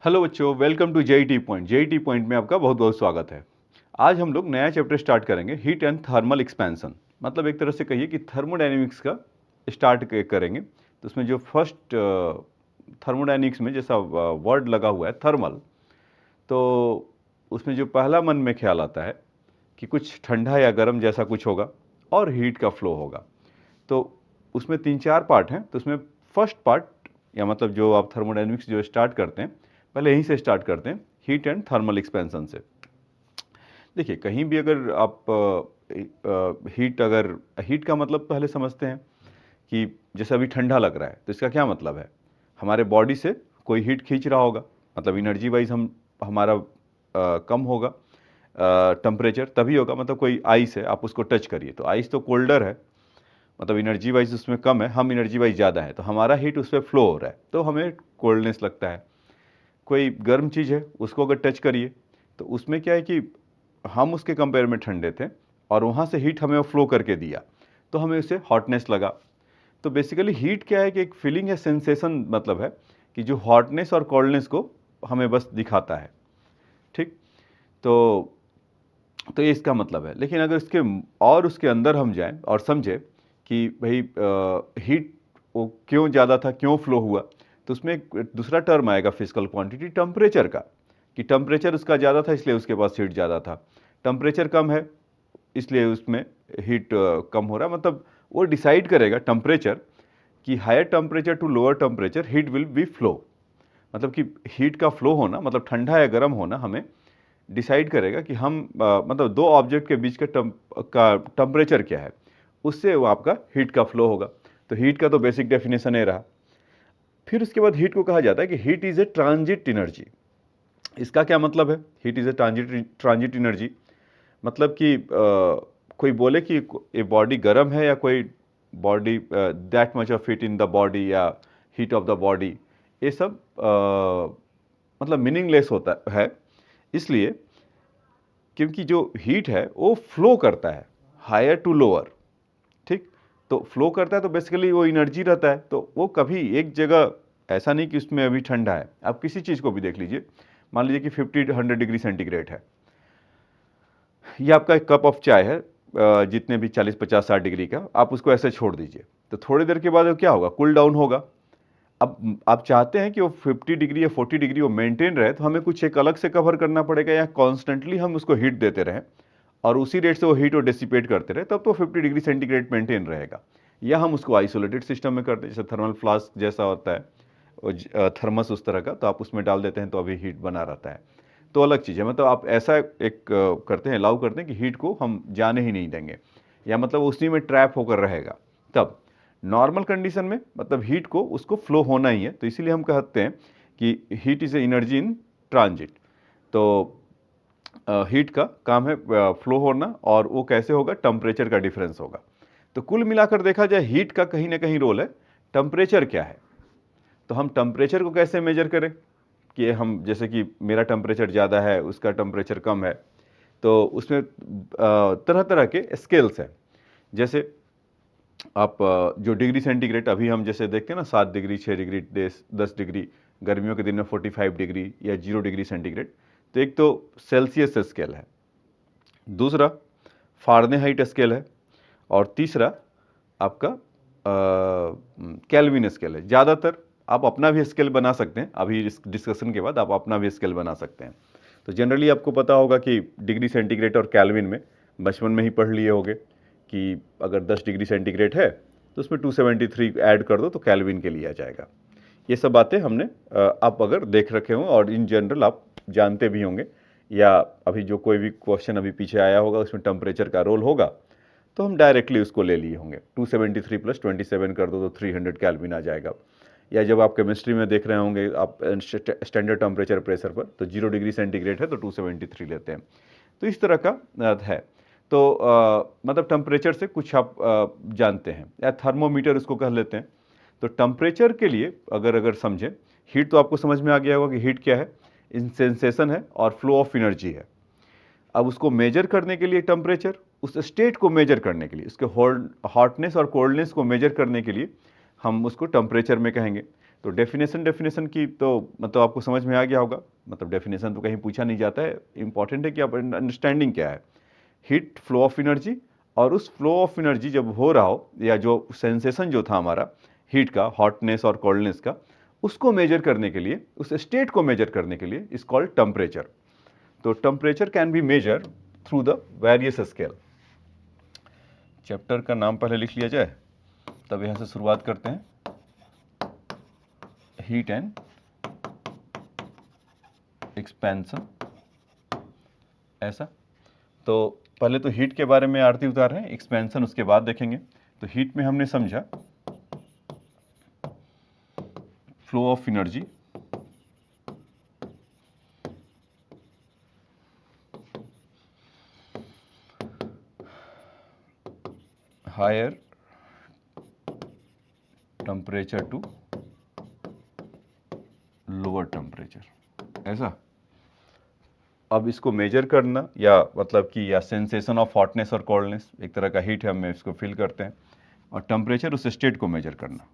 Hello बच्चों, welcome to JET point. JET point में आपका बहुत बहुत स्वागत है। आज हम लोग नया चैप्टर स्टार्ट करेंगे, हीट एंड थर्मल एक्सपेंशन। मतलब एक तरह से कहिए कि थर्मोडायनेमिक्स का स्टार्ट करेंगे। तो उसमें जो फर्स्ट थर्मोडायनेमिक्स में जैसा वर्ड लगा हुआ है थर्मल, तो उसमें जो पहला मन में ख्याल आता है कि कुछ ठंडा या गर्म जैसा कुछ होगा और हीट का फ्लो होगा। तो उसमें 3-4 पार्ट हैं। तो उसमें फर्स्ट पार्ट या मतलब जो आप थर्मोडायनेमिक्स जो स्टार्ट करते हैं, पहले यहीं से स्टार्ट करते हैं, हीट एंड थर्मल एक्सपेंशन से। देखिए, कहीं भी अगर आप हीट का मतलब पहले समझते हैं कि जैसे अभी ठंडा लग रहा है तो इसका क्या मतलब है। हमारे बॉडी से कोई हीट खींच रहा होगा, मतलब एनर्जी वाइज हमारा कम होगा। टेम्परेचर तभी होगा, मतलब कोई आइस है, आप उसको टच करिए तो आइस तो कोल्डर है, मतलब एनर्जी वाइज उसमें कम है, हम एनर्जी वाइज ज़्यादा है, तो हमारा हीट उस पर फ्लो हो रहा है तो हमें कोल्डनेस लगता है। कोई गर्म चीज़ है, उसको अगर टच करिए तो उसमें क्या है कि हम उसके कंपेयर में ठंडे थे और वहाँ से हीट हमें फ्लो करके दिया तो हमें उसे हॉटनेस लगा। तो बेसिकली हीट क्या है कि एक फीलिंग है, सेंसेशन मतलब है कि जो हॉटनेस और कोल्डनेस को हमें बस दिखाता है। ठीक, तो ये इसका मतलब है। लेकिन अगर इसके और उसके अंदर हम जाएं और समझें कि भाई हीट वो क्यों ज़्यादा था, क्यों फ्लो हुआ, तो उसमें एक दूसरा टर्म आएगा फिजिकल क्वांटिटी टेम्परेचर का, कि टेम्परेचर उसका ज़्यादा था इसलिए उसके पास हीट ज़्यादा था, टेम्परेचर कम है इसलिए उसमें हीट कम हो रहा है। मतलब वो डिसाइड करेगा टेम्परेचर कि higher temperature to lower temperature heat will be flow. मतलब कि हीट का फ्लो होना, मतलब ठंडा या गर्म होना, हमें डिसाइड करेगा कि हम मतलब दो ऑब्जेक्ट के बीच का टेम्परेचर क्या है, उससे वो आपका हीट का फ्लो होगा। तो हीट का तो बेसिक डेफिनेशन है रहा। फिर उसके बाद हीट को कहा जाता है कि heat is a transit energy. इसका क्या मतलब है, heat is a transit energy? मतलब कि कोई बोले कि ये बॉडी गर्म है या कोई body that much of heat in the body या हीट ऑफ द बॉडी, ये सब मतलब मीनिंगलेस होता है। इसलिए क्योंकि जो हीट है वो फ्लो करता है हायर टू लोअर। ठीक, तो फ्लो करता है तो बेसिकली वो एनर्जी रहता है, तो वो कभी एक जगह ऐसा नहीं कि उसमें अभी ठंडा है। आप किसी चीज़ को भी देख लीजिए, मान लीजिए कि 50-100 डिग्री सेंटीग्रेड है, ये आपका एक कप ऑफ चाय है जितने भी 40-50-60 डिग्री का, आप उसको ऐसे छोड़ दीजिए तो थोड़ी देर के बाद वो क्या होगा, कूल डाउन होगा। अब आप चाहते हैं कि वो 50 डिग्री या 40 डिग्री वो मेंटेन रहे, तो हमें कुछ एक अलग से कवर करना पड़ेगा या कॉन्स्टेंटली हम उसको हीट देते रहें और उसी रेट से वो हीट वो डिसिपेट करते रहे, तब तो 50 डिग्री सेंटीग्रेड मेंटेन रहेगा। या हम उसको आइसोलेटेड सिस्टम में करते हैं, जैसे थर्मल फ्लास्क जैसा होता है थर्मस उस तरह का, तो आप उसमें डाल देते हैं तो अभी हीट बना रहता है, तो अलग चीज़ है। मतलब आप ऐसा एक करते हैं, अलाउ करते हैं कि हीट को हम जाने ही नहीं देंगे, या मतलब उसी में ट्रैप होकर रहेगा। तब नॉर्मल कंडीशन में मतलब हीट को उसको फ्लो होना ही है, तो इसीलिए हम कहते हैं कि heat is a energy in transit. तो हीट का काम है फ्लो होना, और वो कैसे होगा, टेम्परेचर का डिफरेंस होगा। तो कुल मिलाकर देखा जाए हीट का कहीं ना कहीं रोल है। टेम्परेचर क्या है, तो हम टेम्परेचर को कैसे मेजर करें कि हम जैसे कि मेरा टेम्परेचर ज़्यादा है, उसका टेम्परेचर कम है, तो उसमें तरह तरह के स्केल्स हैं। जैसे आप जो डिग्री सेंटीग्रेड अभी हम जैसे देखते हैं ना, 7 डिग्री, 6 डिग्री, 10 डिग्री, गर्मियों के दिन में 45 डिग्री या 0 डिग्री सेंटीग्रेड, तो एक तो सेल्सियस स्केल है, दूसरा फ़ारेनहाइट स्केल है, और तीसरा आपका केल्विन स्केल है। ज़्यादातर आप अपना भी स्केल बना सकते हैं, अभी इस डिस्कशन के बाद आप अपना भी स्केल बना सकते हैं। तो जनरली आपको पता होगा कि डिग्री सेंटीग्रेड और केल्विन में बचपन में ही पढ़ लिए होंगे कि अगर 10 डिग्री सेंटीग्रेड है तो उसमें 273 ऐड कर दो तो केल्विन के लिए आ जाएगा। ये सब बातें हमने आप अगर देख रखे हों और इन जनरल आप जानते भी होंगे, या अभी जो कोई भी क्वेश्चन अभी पीछे आया होगा उसमें टेम्परेचर का रोल होगा तो हम डायरेक्टली उसको ले लिए होंगे। 273 प्लस 27 कर दो तो 300 केल्विन आ जाएगा। या जब आप केमिस्ट्री में देख रहे होंगे आप स्टैंडर्ड टेम्परेचर प्रेशर पर, तो 0 डिग्री सेंटीग्रेड है तो 273 लेते हैं। तो इस तरह का है। तो मतलब टेम्परेचर से कुछ आप जानते हैं, या थर्मोमीटर उसको कह लेते हैं। तो टेम्परेचर के लिए अगर समझें, हीट तो आपको समझ में आ गया होगा कि हीट क्या है, इन सेंसेशन है और फ्लो ऑफ एनर्जी है। अब उसको मेजर करने के लिए टेम्परेचर, उस स्टेट को मेजर करने के लिए, उसके हॉटनेस और कोल्डनेस को मेजर करने के लिए हम उसको टेम्परेचर में कहेंगे। तो डेफिनेशन की तो मतलब आपको समझ में आ गया होगा, मतलब डेफिनेशन तो कहीं पूछा नहीं जाता है, इंपॉर्टेंट है कि आप अंडरस्टैंडिंग क्या है। हीट फ्लो ऑफ एनर्जी, और उस फ्लो ऑफ एनर्जी जब हो रहा हो, या जो सेंसेशन जो था हमारा हीट का, हॉटनेस और कोल्डनेस का, उसको मेजर करने के लिए, उस स्टेट को मेजर करने के लिए इज कॉल्ड टेम्परेचर। तो temperature can be measure through the various scale. Chapter का नाम पहले लिख लिया जाए, तब यहां से शुरुआत करते हैं। हीट एंड एक्सपेंशन, ऐसा। तो पहले तो हीट के बारे में आरती उतार रहे हैं, एक्सपेंशन उसके बाद देखेंगे। तो हीट में हमने समझा flow of energy, higher temperature to lower temperature, ऐसा। अब इसको मेजर करना, या मतलब कि या सेंसेशन ऑफ हॉटनेस और कोल्डनेस, एक तरह का हीट है, हम इसको फील करते हैं, और टेम्परेचर उस स्टेट को मेजर करना।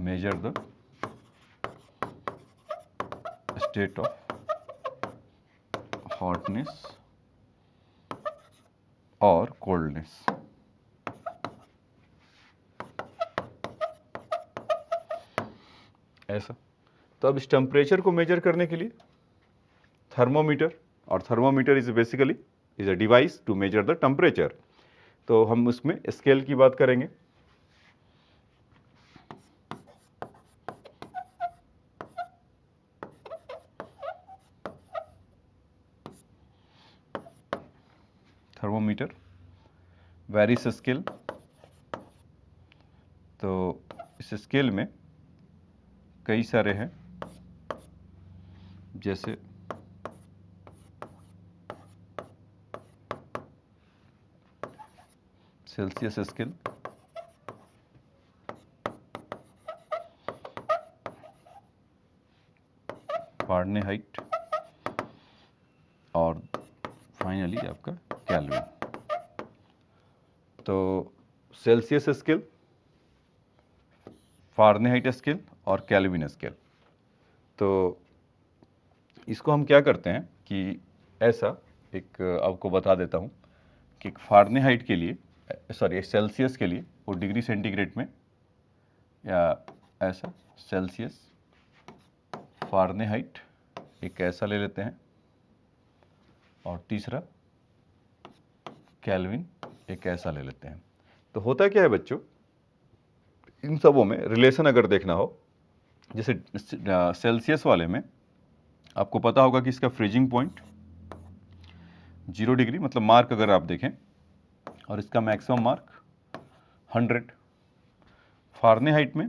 Measure the state of hotness और कोल्डनेस। ऐसा। तो अब इस टेम्परेचर को मेजर करने के लिए थर्मोमीटर, और thermometer is basically is a device to measure the temperature. तो हम उसमें स्केल की बात करेंगे। Thermometer, various scale. तो इस स्केल में कई सारे हैं, जैसे सेल्सियस स्केल, फारेनहाइट, और फाइनली आपका केल्विन। तो सेल्सियस स्केल, फारेनहाइट स्केल और केल्विन स्केल। तो इसको हम क्या करते हैं कि ऐसा एक आपको बता देता हूँ कि फारेनहाइट के लिए, सॉरी सेल्सियस के लिए वो डिग्री सेंटीग्रेड में, या ऐसा सेल्सियस, फारेनहाइट एक ऐसा ले लेते हैं, और तीसरा केल्विन एक ऐसा ले लेते हैं। तो होता क्या है बच्चों, इन सबों में रिलेशन अगर देखना हो, जैसे सेल्सियस वाले में आपको पता होगा कि इसका फ्रीजिंग पॉइंट 0 डिग्री, मतलब मार्क अगर आप देखें, और इसका मैक्सिमम मार्क 100। फारेनहाइट में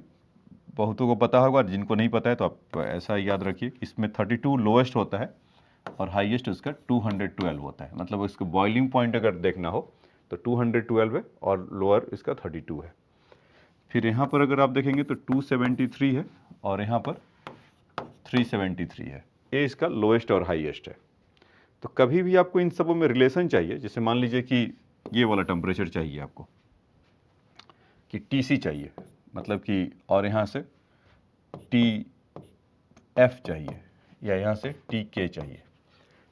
बहुतों को पता होगा, जिनको नहीं पता है तो आप ऐसा याद रखिए, इसमें 32 लोएस्ट होता है और हाईएस्ट उसका 212 होता है। मतलब इसको बॉइलिंग पॉइंट अगर देखना हो तो 212 है और लोअर इसका 32 है। फिर यहाँ पर अगर आप देखेंगे तो 273 है और यहाँ पर 373 है। ये इसका लोएस्ट और हाईएस्ट है। तो कभी भी आपको इन सबों में रिलेशन चाहिए, जैसे मान लीजिए कि ये वाला टेम्परेचर चाहिए आपको, कि TC चाहिए, मतलब कि, और यहाँ से TF चाहिए, या यहाँ से TK चाहिए।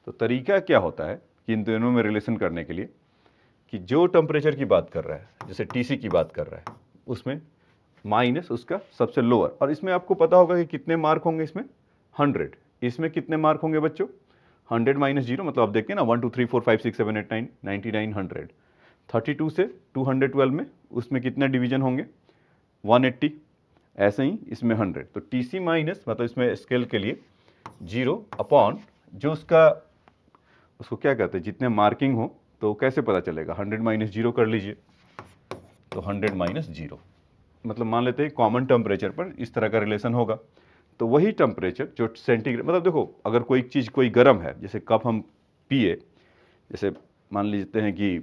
तो तरीका क्या होता है कि इन दोनों में रिलेशन करने के लिए, कि जो टेम्परेचर की बात कर रहा है, जैसे TC की बात कर रहा है, उसमें माइनस उसका सबसे लोअर, और इसमें आपको पता होगा कि कितने मार्क होंगे, इसमें 100। इसमें कितने मार्क होंगे बच्चों, 100 माइनस 0, मतलब आप देखिए ना, 1 2 3 4 5 6 7 8 9 99 100। 32 से 212 में उसमें कितने डिवीजन होंगे, 180। ऐसे ही इसमें 100। तो TC माइनस, मतलब इसमें स्केल के लिए 0 अपॉन जो उसको क्या कहते हैं, जितने मार्किंग हो, तो कैसे पता चलेगा, 100 माइनस 0 कर लीजिए, तो 100 माइनस 0, मतलब मान लेते हैं कॉमन टेम्परेचर पर इस तरह का रिलेशन होगा। तो वही टेम्परेचर जो सेंटीग्रेड, मतलब देखो अगर कोई चीज़ कोई गर्म है, जैसे कप हम पिए, जैसे मान लेते हैं कि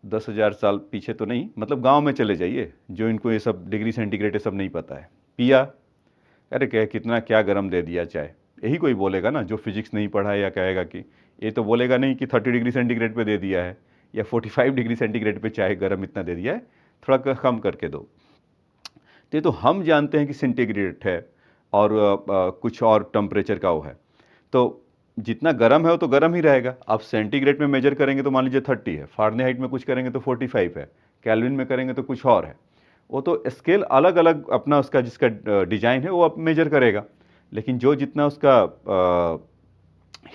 10,000 साल पीछे तो नहीं, मतलब गांव में चले जाइए, जो इनको ये सब डिग्री सेंटीग्रेड सब नहीं पता है, पिया, अरे क्या कितना क्या गर्म दे दिया चाय, यही कोई बोलेगा ना जो फिजिक्स नहीं पढ़ा है, या कहेगा कि ये तो बोलेगा नहीं कि 30 डिग्री सेंटीग्रेड पे दे दिया है या 45 डिग्री सेंटीग्रेड पे चाहे गर्म इतना दे दिया है, थोड़ा कम करके दो। तो ये तो हम जानते हैं कि सेंटीग्रेड है और कुछ और टेम्परेचर का वो है, तो जितना गर्म है वो तो गर्म ही रहेगा। आप सेंटीग्रेड में मेजर करेंगे तो मान लीजिए 30 है, फारेनहाइट में कुछ करेंगे तो 45 है, केल्विन में करेंगे तो कुछ और है। वो तो स्केल अलग अलग अपना उसका जिसका डिजाइन है वो आप मेजर करेगा, लेकिन जो जितना उसका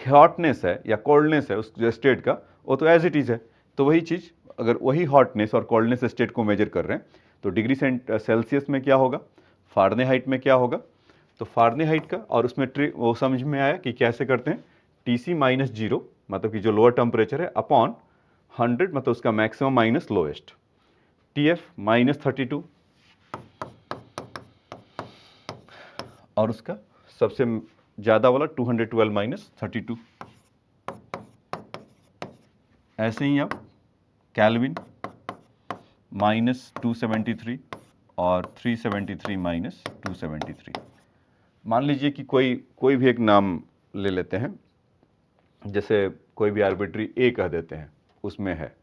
हॉटनेस है या कोल्डनेस है उस स्टेट का, वो तो एज इट इज़ है। तो वही चीज़ अगर वही हॉटनेस और कोल्डनेस स्टेट को मेजर कर रहे हैं तो डिग्री सेल्सियस में क्या होगा, फारेनहाइट में क्या होगा। तो फारेनहाइट का और उसमें वो समझ में आया कि कैसे करते हैं, TC माइनस 0 मतलब कि जो लोअर टेम्परेचर है अपॉन 100 मतलब उसका maximum minus lowest, TF minus 32 और उसका सबसे ज़्यादा वाला 212 माइनस 32। ऐसे ही आप केल्विन माइनस 273 और 373 माइनस 273। मान लीजिए कि कोई भी एक नाम ले लेते हैं, जैसे कोई भी आर्बिट्री A कह देते हैं, उसमें है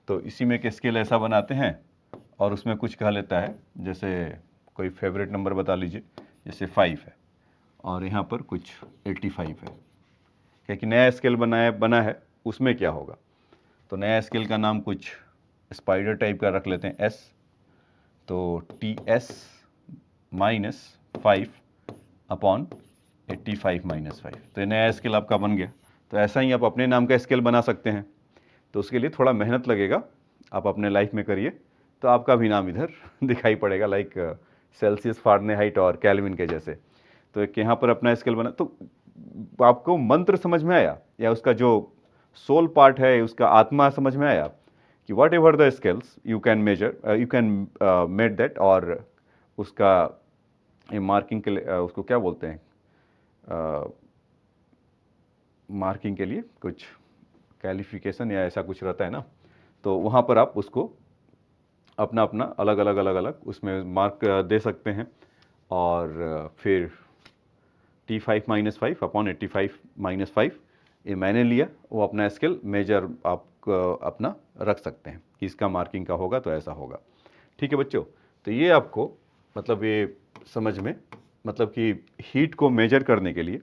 तो इसी में एक स्केल ऐसा बनाते हैं और उसमें कुछ कह लेता है, जैसे कोई फेवरेट नंबर बता लीजिए, जैसे 5 है और यहाँ पर कुछ 85 है, क्योंकि नया स्केल बना है उसमें क्या होगा। तो नया स्केल का नाम कुछ स्पाइडर टाइप का रख लेते हैं S, तो TS माइनस 5 अपॉन 85 माइनस 5, तो ये नया स्केल आपका बन गया। तो ऐसा ही आप अपने नाम का स्केल बना सकते हैं, तो उसके लिए थोड़ा मेहनत लगेगा, आप अपने लाइफ में करिए तो आपका भी नाम इधर दिखाई पड़ेगा, लाइक सेल्सियस, फारेनहाइट और केल्विन के जैसे। तो एक यहाँ पर अपना स्केल बना, तो आपको मंत्र समझ में आया या उसका जो सोल पार्ट है उसका आत्मा समझ में आया कि what ever the scales you can measure, you can made that, और उसका मार्किंग के लिए उसको क्या बोलते हैं, मार्किंग के लिए कुछ कैलिफिकेशन या ऐसा कुछ रहता है ना, तो वहाँ पर आप उसको अपना अपना अलग अलग उसमें मार्क दे सकते हैं। और फिर T5 माइनस 5 अपॉन 85 माइनस 5 ये मैंने लिया, वो अपना स्केल मेजर आप अपना रख सकते हैं कि इसका मार्किंग का होगा तो ऐसा होगा। ठीक है बच्चों, तो ये आपको मतलब ये समझ में, मतलब कि हीट को मेजर करने के लिए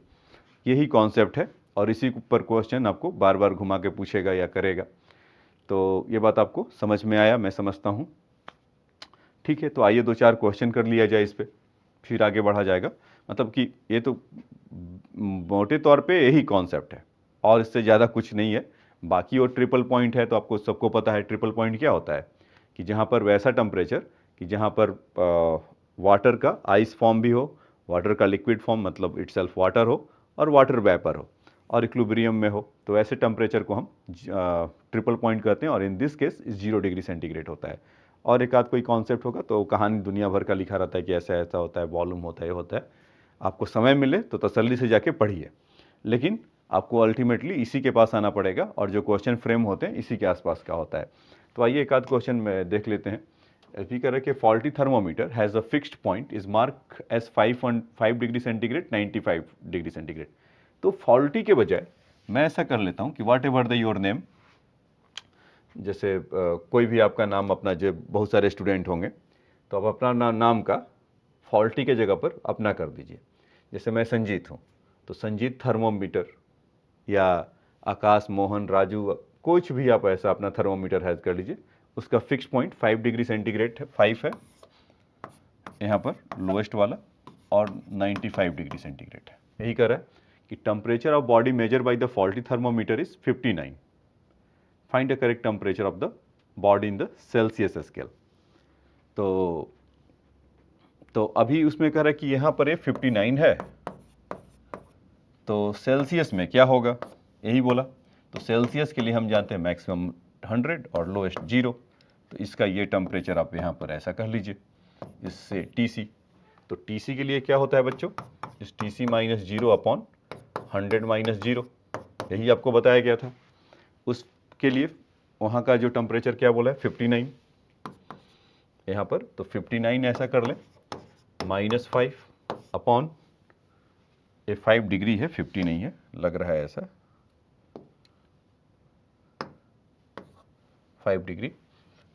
यही कॉन्सेप्ट है और इसी पर क्वेश्चन आपको बार बार घुमा के पूछेगा या करेगा। तो ये बात आपको समझ में आया, मैं समझता हूँ। ठीक है, तो आइए 2-4 क्वेश्चन कर लिया जाए इस पर, फिर आगे बढ़ा जाएगा। मतलब कि ये तो मोटे तौर पे यही कॉन्सेप्ट है और इससे ज़्यादा कुछ नहीं है। बाकी वो ट्रिपल पॉइंट है तो आपको सबको पता है ट्रिपल पॉइंट क्या होता है, कि जहाँ पर वैसा टेम्परेचर कि जहाँ पर वाटर का आइस फॉर्म भी हो, वाटर का लिक्विड फॉर्म मतलब इटसेल्फ वाटर हो, और वाटर वेपर हो और इक्विलिब्रियम में हो, तो ऐसे टेम्परेचर को हम ट्रिपल पॉइंट कहते हैं और in this case 0 degree centigrade होता है। और एक आध कोई कॉन्सेप्ट होगा तो कहानी दुनिया भर का लिखा रहता है कि ऐसा ऐसा होता है, वॉल्यूम होता है, ये होता है। आपको समय मिले तो तसल्ली से जाके पढ़िए, लेकिन आपको अल्टीमेटली इसी के पास आना पड़ेगा और जो क्वेश्चन फ्रेम होते हैं इसी के आसपास का होता है। तो आइए एक आध क्वेश्चन में देख लेते हैं। एफ कह रहे कि faulty thermometer has a fixed point is mark as 5 degree centigrade 95 degree centigrade. तो फॉल्टी के बजाय मैं ऐसा कर लेता हूँ कि whatever the your name, जैसे कोई भी आपका नाम अपना, जो बहुत सारे स्टूडेंट होंगे तो आप अपना नाम का फॉल्टी के जगह पर अपना कर दीजिए। जैसे मैं संजीत हूँ तो संजीत थर्मोमीटर, या आकाश, मोहन, राजू, कुछ भी आप ऐसा अपना थर्मोमीटर हैज कर लीजिए। उसका फिक्स पॉइंट 5 डिग्री सेंटीग्रेड है, 5 है यहाँ पर लोएस्ट वाला, और 95 डिग्री सेंटीग्रेड है। यही कर रहा है कि temperature of body measure by the faulty thermometer is 59। Find the correct temperature of the body in the Celsius scale. तो अभी उसमें कह रहा है कि यहाँ पर ये 59 है, तो सेल्सियस में क्या होगा, यही बोला। तो सेल्सियस के लिए हम जानते हैं मैक्सिमम 100 और लोएस्ट 0, तो इसका ये टेम्परेचर आप यहाँ पर ऐसा कह लीजिए, इससे TC। तो TC के लिए क्या होता है बच्चों, इस TC माइनस 0 अपॉन 100 माइनस 0, यही आपको बताया गया था। उसके लिए वहाँ का जो टेम्परेचर क्या बोला है 59 यहाँ पर, तो 59 ऐसा कर लें, -5 अपॉन ये 5 डिग्री है, 50 नहीं है, लग रहा है ऐसा। 5 डिग्री,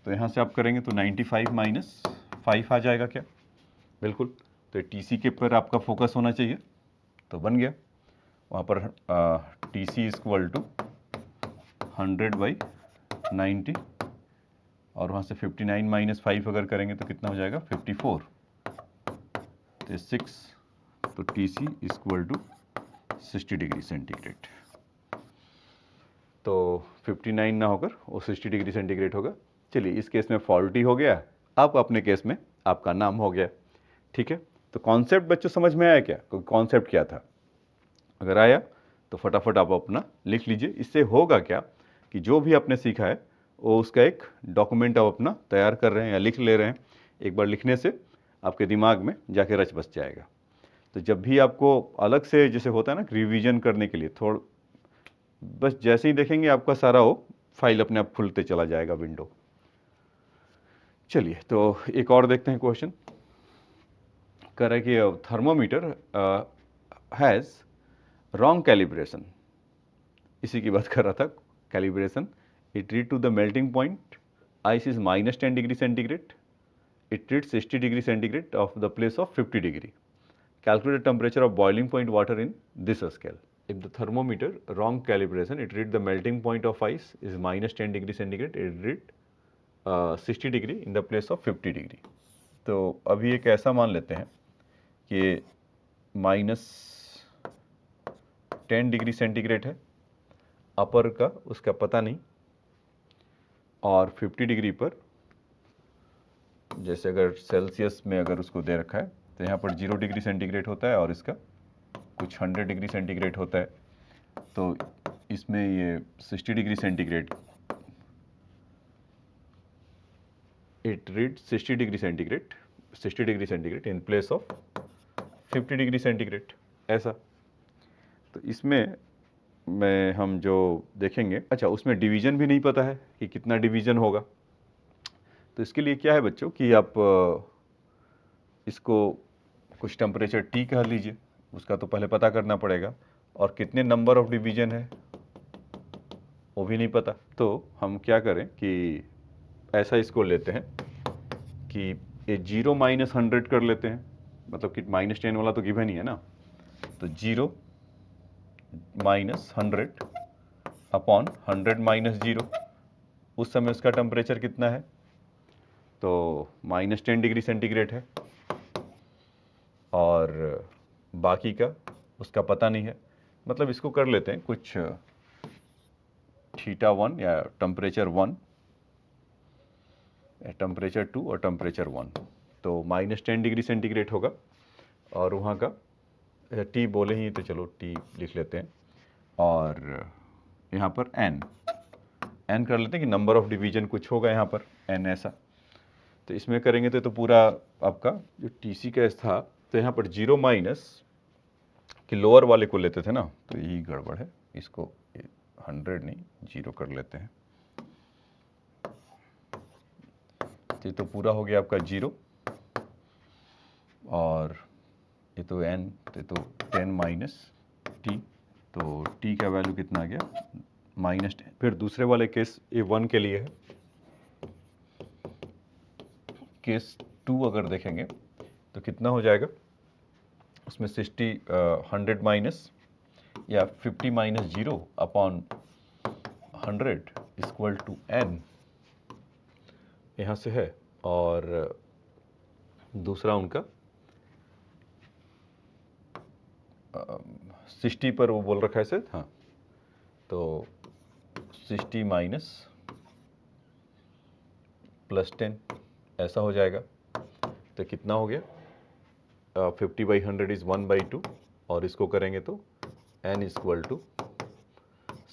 तो यहाँ से आप करेंगे तो 95 माइनस 5 आ जाएगा क्या? बिल्कुल। तो टी सी के पर आपका फोकस होना चाहिए, तो बन गया। वहाँ पर टी सी इक्वल टू 100/90, और वहाँ से 59 माइनस 5 अगर करेंगे तो कितना हो जाएगा? 54। तो 6, तो T C equal to 60 degree centigrade. तो 59 ना होकर वो 60 डिग्री सेंटीग्रेड होगा। चलिए, इस केस में फॉल्टी हो गया, आप अपने केस में आपका नाम हो गया। ठीक है, तो कॉन्सेप्ट बच्चों समझ में आया क्या? कॉन्सेप्ट क्या था? अगर आया तो फटाफट आप अपना लिख लीजिए। इससे होगा क्या कि जो भी आपने सीखा है वो उसका एक डॉक्यूमेंट आप अपना तैयार कर रहे हैं या लिख ले रहे हैं। एक बार लिखने से आपके दिमाग में जाके रच बस जाएगा। तो जब भी आपको अलग से जैसे होता है ना रिवीजन करने के लिए, थोड़ा बस जैसे ही देखेंगे आपका सारा वो फाइल अपने आप खुलते चला जाएगा विंडो। चलिए, तो एक और देखते हैं क्वेश्चन। कह रहा है कि थर्मोमीटर हैज़ रॉन्ग कैलिब्रेशन। इसी की बात कर रहा था, calibration. It read to the melting point, ice is -10 degree centigrade, it read 60 degree centigrade of the place of 50 degree. Calculate the temperature of boiling point water in this scale. If the thermometer wrong calibration, it read the melting point of ice is -10 degree centigrade, it read 60 degree in the place of 50 degree. तो अभी एक ऐसा मान लेते हैं कि -10 degree centigrade है, अपर का उसका पता नहीं, और 50 डिग्री पर जैसे अगर सेल्सियस में अगर उसको दे रखा है तो यहाँ पर 0 डिग्री सेंटीग्रेड होता है और इसका कुछ 100 डिग्री सेंटीग्रेड होता है। तो इसमें ये 60 degree centigrade, it read 60 degree centigrade, 60 degree centigrade in place of 50 degree centigrade, ऐसा। तो इसमें में हम जो देखेंगे, अच्छा उसमें डिवीज़न भी नहीं पता है कि कितना डिवीज़न होगा। तो इसके लिए क्या है बच्चों कि आप इसको कुछ टेम्परेचर टी कह लीजिए, उसका तो पहले पता करना पड़ेगा, और कितने नंबर ऑफ डिवीज़न है वो भी नहीं पता। तो हम क्या करें कि ऐसा इसको लेते हैं कि ये 0 माइनस 100 कर लेते हैं, मतलब कि -10 वाला तो गिवन ही है ना। तो 0 माइनस 100 अपॉन 100 माइनस 0, उस समय उसका टेम्परेचर कितना है? तो -10 डिग्री सेंटीग्रेड है, और बाकी का उसका पता नहीं है। मतलब इसको कर लेते हैं कुछ θ1 या टेम्परेचर 1, टेम्परेचर 2 और टेम्परेचर 1। तो -10 डिग्री सेंटीग्रेड होगा, और वहाँ का टी बोले ही तो चलो टी लिख लेते हैं, और यहाँ पर एन कर लेते हैं कि नंबर ऑफ डिवीजन कुछ होगा यहाँ पर एन, ऐसा। तो इसमें करेंगे तो पूरा आपका जो टी सी केस था, तो यहाँ पर 0 माइनस कि लोअर वाले को लेते थे ना, तो यही गड़बड़ है, इसको 100 नहीं 0 कर लेते हैं। तो पूरा हो गया आपका 0, और ये तो n, तो 10 माइनस टी, तो t का वैल्यू कितना आ गया? -10। फिर दूसरे वाले केस ये 1 के लिए है। केस 2 अगर देखेंगे तो कितना हो जाएगा? उसमें 100 माइनस या 50 minus 0 upon 100 equal to n, यहाँ से है। और दूसरा उनका 60 पर वो बोल रखा है शायद, हाँ। तो 60 माइनस +10 ऐसा हो जाएगा। तो कितना हो गया? 50/100 इज़ 1/2, और इसको करेंगे तो n इक्वल टू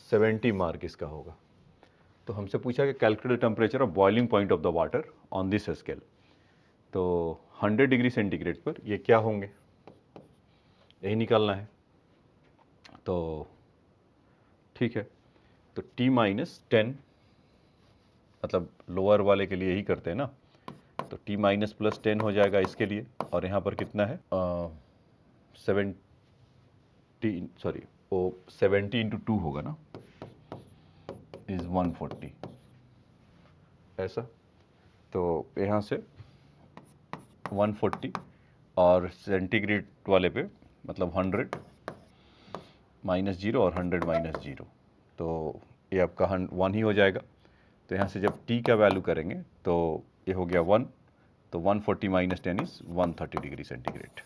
70 मार्क इसका होगा। तो हमसे पूछा कि calculate temperature of boiling point of the water on this scale. तो 100 डिग्री सेंटीग्रेड पर ये क्या होंगे, यही निकालना है। तो ठीक है, तो t -10, मतलब लोअर वाले के लिए यही करते हैं ना, तो t +10 हो जाएगा इसके लिए, और यहाँ पर कितना है? 7 सॉरी वो 70 इंटू 2 होगा ना, इज 140 ऐसा। तो यहाँ से 140 और सेंटीग्रेड वाले पे मतलब 100 माइनस 0 और 100 माइनस 0, तो ये आपका 1 ही हो जाएगा। तो यहाँ से जब t का वैल्यू करेंगे तो ये हो गया 1, तो 140 माइनस 10 इज 130 डिग्री सेंटीग्रेड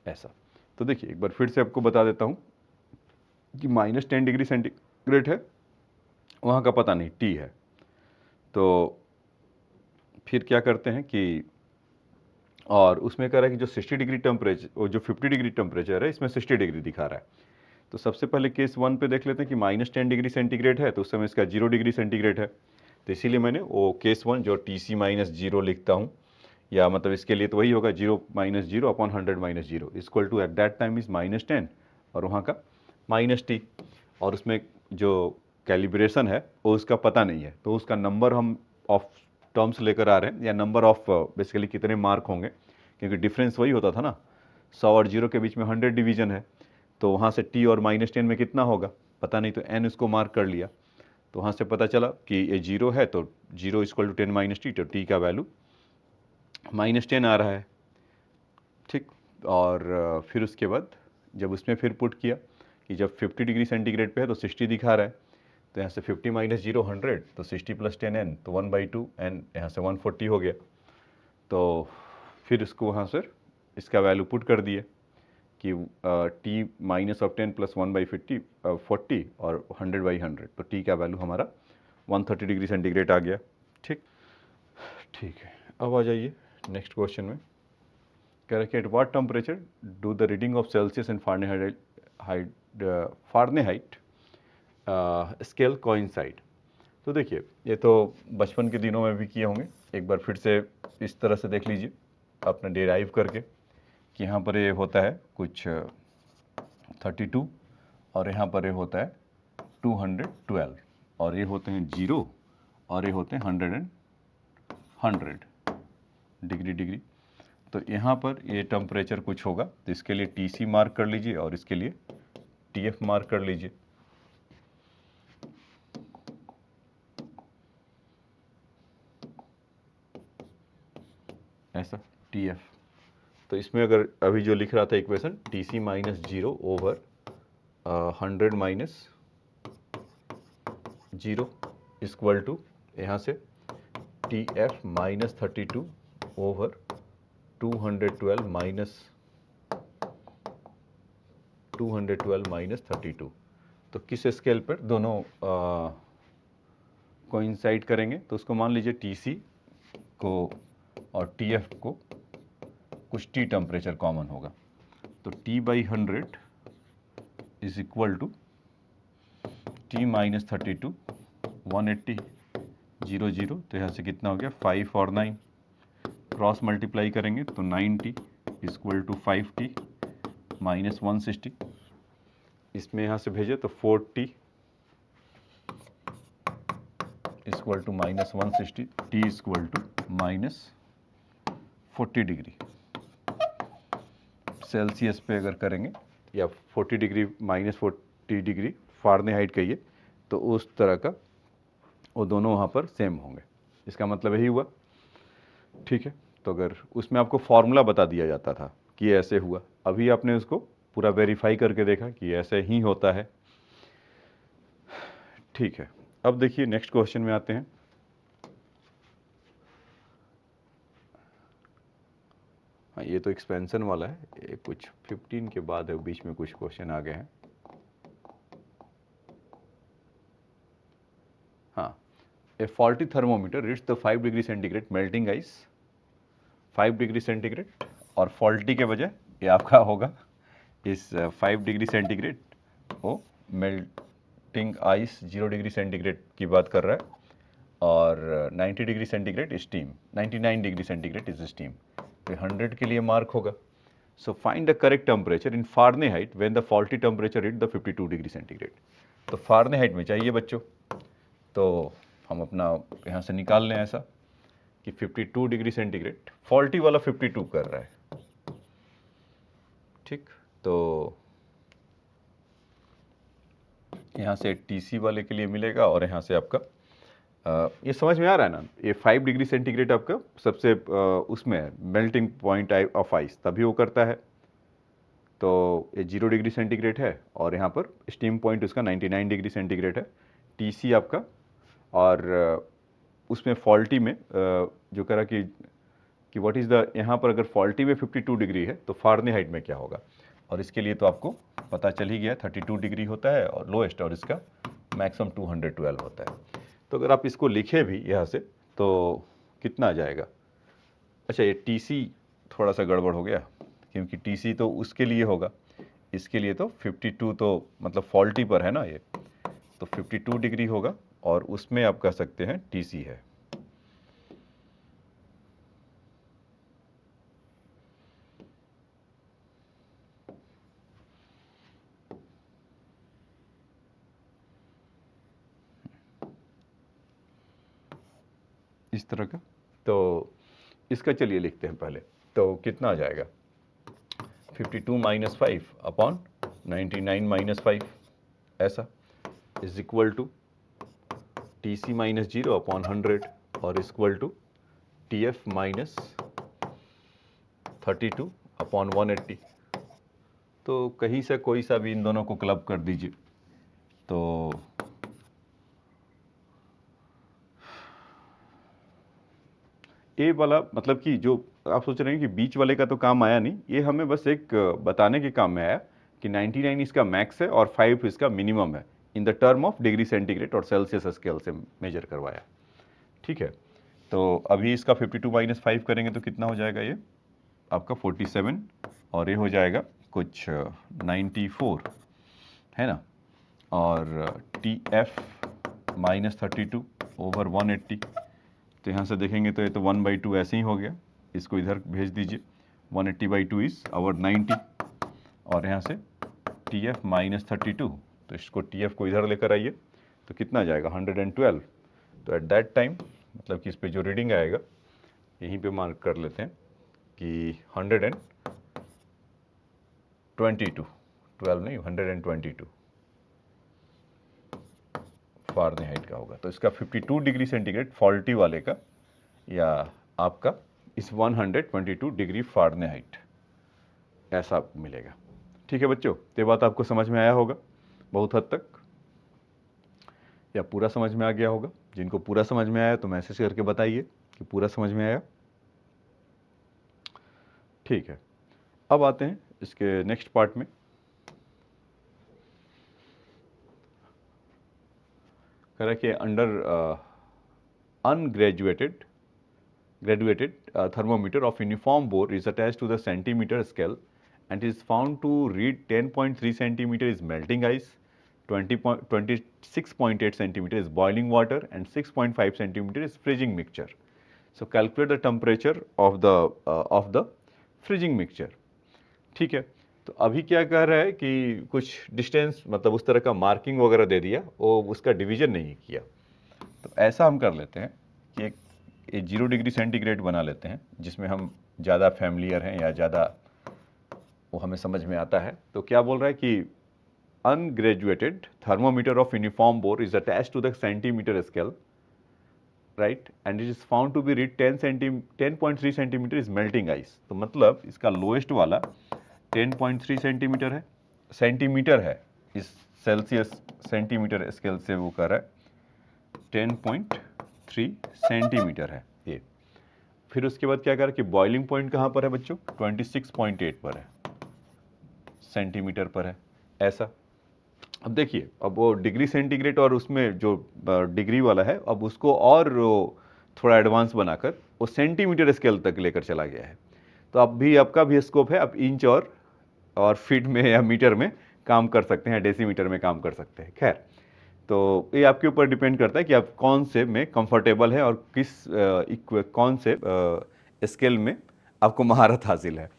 ऐसा। तो देखिए एक बार फिर से आपको बता देता हूँ कि माइनस 10 डिग्री सेंटीग्रेड है, वहाँ का पता नहीं t है। तो फिर क्या करते हैं कि, और उसमें कह रहा है कि जो 60 डिग्री टेम्परेचर, वो जो 50 डिग्री टेम्परेचर है इसमें 60 डिग्री दिखा रहा है। तो सबसे पहले केस 1 पे देख लेते हैं कि माइनस 10 डिग्री सेंटीग्रेड है, तो उस समय इसका 0 डिग्री सेंटीग्रेड है। तो इसीलिए मैंने वो केस 1 जो TC माइनस 0 लिखता हूँ, या मतलब इसके लिए तो वही होगा 0 minus 0 upon 100 minus 0 equal to at that time is minus 10 और वहाँ का माइनस t। और उसमें जो कैलिब्रेशन है वो उसका पता नहीं है, तो उसका नंबर हम ऑफ टर्म्स लेकर आ रहे हैं, या नंबर ऑफ बेसिकली कितने मार्क होंगे, क्योंकि डिफरेंस वही होता था ना, 100 और 0 के बीच में 100 डिवीजन है, तो वहाँ से t और माइनस 10 में कितना होगा पता नहीं, तो n इसको मार्क कर लिया। तो वहाँ से पता चला कि ये 0 है, तो 0 इक्वल टू 10 माइनस टी, तो t का वैल्यू माइनस 10 आ रहा है। ठीक, और फिर उसके बाद जब उसमें फिर पुट किया कि जब 50 डिग्री सेंटीग्रेड पे है तो 60 दिखा रहा है, तो यहाँ से 50 माइनस 0 100, तो 60 प्लस 10n, तो 1/2 n, यहाँ से 140 हो गया। तो फिर इसको वहाँ से इसका वैल्यू पुट कर दिए कि t माइनस ऑफ 10 प्लस 1/50 40 और 100/100, तो t का वैल्यू हमारा 130 डिग्री सेंटीग्रेड आ गया। ठीक ठीक है, अब आ जाइए नेक्स्ट क्वेश्चन में। कह रहे at what temperature do the reading of Celsius and Fahrenheit scale coincide. तो देखिए ये तो बचपन के दिनों में भी किए होंगे, एक बार फिर से इस तरह से देख लीजिए अपने डेराइव करके कि यहाँ पर ये होता है कुछ 32 और यहाँ पर ये होता है 212 और ये होते हैं 0 और ये होते हैं 100 डिग्री। तो यहाँ पर ये टेम्परेचर कुछ होगा, तो इसके लिए TC मार्क कर लीजिए और इसके लिए TF मार्क कर लीजिए। ऐसा TF, तो इसमें अगर अभी जो लिख रहा था equation TC minus 0 over 100 minus 0 equal to यहाँ से TF माइनस 32 ओवर 212 माइनस 32, तो किस स्केल पर दोनों कोइंसाइड करेंगे, तो उसको मान लीजिए TC को और TF को कुछ T टेम्परेचर कॉमन होगा, तो T/100 is equal to T minus 32 180 0 तो यहाँ से कितना हो गया 5 और 9, क्रॉस मल्टीप्लाई करेंगे तो 90 इक्वल टू 5T माइनस 160, इसमें यहाँ से भेजे तो 4T equal to minus 160, T equal to minus 40 degree Celsius पे अगर करेंगे, या 40 डिग्री माइनस 40 डिग्री फारेनहाइट कहिए, तो उस तरह का वो दोनों वहाँ पर सेम होंगे, इसका मतलब यही हुआ। ठीक है, तो अगर उसमें आपको फॉर्मूला बता दिया जाता था कि ऐसे हुआ, अभी आपने उसको पूरा वेरीफाई करके देखा कि ऐसे ही होता है। ठीक है, अब देखिए नेक्स्ट क्वेश्चन में आते हैं। हाँ, ये तो एक्सपेंशन वाला है, ये कुछ 15 के बाद है, बीच में कुछ क्वेश्चन आ गए हैं। हाँ, a faulty thermometer reads the 5 degree centigrade melting ice 5 degree centigrade, और फॉल्टी के वजह ये आपका होगा इस 5 डिग्री सेंटीग्रेड वो मेल्टिंग आइस 0 डिग्री सेंटीग्रेड की बात कर रहा है, और 90 degree centigrade steam, 99 degree centigrade is steam, तो 100 के लिए मार्क होगा। So find the correct temperature in Fahrenheit when the faulty temperature it the 52 degree centigrade. तो फारेनहाइट में चाहिए बच्चों, तो हम अपना यहाँ से निकाल लें ऐसा कि 52 डिग्री सेंटीग्रेड, फॉल्टी वाला 52 कर रहा है। ठीक, तो यहाँ से TC वाले के लिए मिलेगा और यहाँ से आपका ये समझ में आ रहा है ना, ये 5 डिग्री सेंटीग्रेड आपका सबसे उसमें है मेल्टिंग पॉइंट ऑफ आइस, तभी वो करता है। तो ये 0 डिग्री सेंटीग्रेड है और यहाँ पर स्टीम पॉइंट उसका 99 डिग्री सेंटीग्रेड है, TC आपका। और उसमें फॉल्टी में जो कह रहा कि व्हाट इज़ द, यहाँ पर अगर फॉल्टी में 52 डिग्री है तो फारेनहाइट में क्या होगा, और इसके लिए तो आपको पता चल ही गया 32 डिग्री होता है और लोएस्ट, और इसका मैक्सिमम 212 होता है। तो अगर आप इसको लिखे भी यहाँ से तो कितना आ जाएगा। अच्छा, ये TC थोड़ा सा गड़बड़ हो गया, क्योंकि TC तो उसके लिए होगा, इसके लिए तो 52 तो मतलब फॉल्टी पर है ना ये, तो 52 डिग्री होगा और उसमें आप कह सकते हैं TC है। इस तरह का, तो इसका चलिए लिखते हैं पहले, तो कितना आ जाएगा 52 माइनस 5 अपॉन 99 माइनस 5 ऐसा is equal to TC minus 0 upon 100 और equal to TF minus 32 upon 180। तो कहीं से कोई सा भी इन दोनों को क्लब कर दीजिए, तो ए वाला मतलब कि जो आप सोच रहे हैं कि बीच वाले का तो काम आया नहीं, ये हमें बस एक बताने के काम में आया कि 99 इसका मैक्स है और 5 इसका मिनिमम है in the term of degree centigrade और सेल्सियस स्केल से मेजर करवाया। ठीक है, तो अभी इसका 52 माइनस 5 करेंगे तो कितना हो जाएगा, ये आपका 47 और ये हो जाएगा कुछ 94 है ना, और TF माइनस 32 ओवर 180। तो यहाँ से देखेंगे तो ये तो 1/2 ऐसे ही हो गया, इसको इधर भेज दीजिए, 180/2 इज ओवर 90, और यहाँ से TF माइनस 32, तो इसको TF को इधर लेकर आइए तो कितना आ जाएगा 112। तो एट दैट टाइम मतलब कि इस पे जो रीडिंग आएगा यहीं पे मार्क कर लेते हैं कि 122, 12 नहीं 122 फारेनहाइट का होगा। तो इसका 52 डिग्री सेंटीग्रेड फॉल्टी वाले का या आपका इस 122 डिग्री फारेनहाइट ऐसा मिलेगा। ठीक है बच्चों, ये बात आपको समझ में आया होगा बहुत हद तक, या पूरा समझ में आ गया होगा। जिनको पूरा समझ में आया तो मैसेज करके बताइए कि पूरा समझ में आया। ठीक है, अब आते हैं इसके नेक्स्ट पार्ट में। कह रहा है कि under ungraduated graduated thermometer of uniform bore is attached to the centimeter scale and is found to read 10.3 centimeter is melting ice, 26.8 centimeter is boiling water and 6.5 centimeter is freezing mixture. So calculate the temperature of the freezing mixture. ठीक है, तो अभी क्या कह रहा है कि कुछ डिस्टेंस मतलब उस तरह का मार्किंग वगैरह दे दिया, वो उसका डिवीजन नहीं किया। तो ऐसा हम कर लेते हैं कि एक 0 डिग्री सेंटीग्रेड बना लेते हैं जिसमें हम ज़्यादा फैमिलियर हैं या ज़्यादा वो हमें समझ में आता है। तो क्या बोल रहा है कि ungraduated thermometer of uniform bore is attached to the centimetre scale, right, and it is found to be read 10.3 centimetre is melting ice. तो मतलब इसका लोएस्ट वाला 10.3 सेंटीमीटर है, इस सेल्सियस सेंटीमीटर स्केल से वो कर रहा है 10.3 सेंटीमीटर है ये। फिर उसके बाद क्या कर रहा है कि बॉइलिंग पॉइंट कहाँ पर है बच्चों, 26.8 पर है, सेंटीमीटर पर है ऐसा। अब देखिए, अब वो डिग्री सेंटीग्रेड और उसमें जो डिग्री वाला है अब उसको और थोड़ा एडवांस बनाकर वो सेंटीमीटर स्केल तक लेकर चला गया है। तो अब भी आपका भी स्कोप है, आप इंच और फीट में या मीटर में काम कर सकते हैं, डेसीमीटर में काम कर सकते हैं। खैर, तो ये आपके ऊपर डिपेंड करता है कि आप कौन से में कंफर्टेबल है और कौन से स्केल में आपको महारत हासिल है।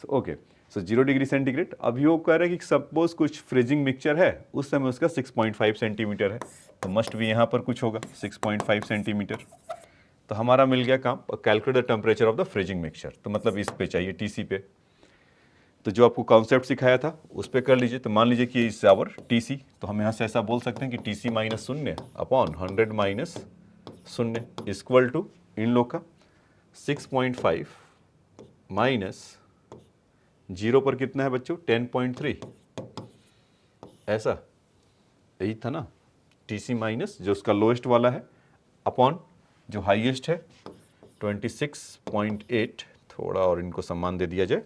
ओके, सो 0 डिग्री सेंटीग्रेड। अभी वो कह रहा है कि सपोज कुछ फ्रीजिंग मिक्सचर है, उस समय उसका 6.5 सेंटीमीटर है, तो मस्ट भी यहाँ पर कुछ होगा 6.5 सेंटीमीटर। तो हमारा मिल गया काम, calculate the temperature of the freezing mixture. तो मतलब इस पे चाहिए TC पे। तो जो आपको कॉन्सेप्ट सिखाया था उस पर कर लीजिए। तो मान लीजिए कि इस आवर TC, तो हम यहाँ से ऐसा बोल सकते हैं कि TC minus 0 upon 100 minus 0 equal to इन लोग का 6.5 माइनस 0 पर कितना है बच्चों 10.3, ऐसा यही था ना। TC माइनस जो उसका लोएस्ट वाला है अपॉन जो हाईएस्ट है 26.8, थोड़ा और इनको सम्मान दे दिया जाए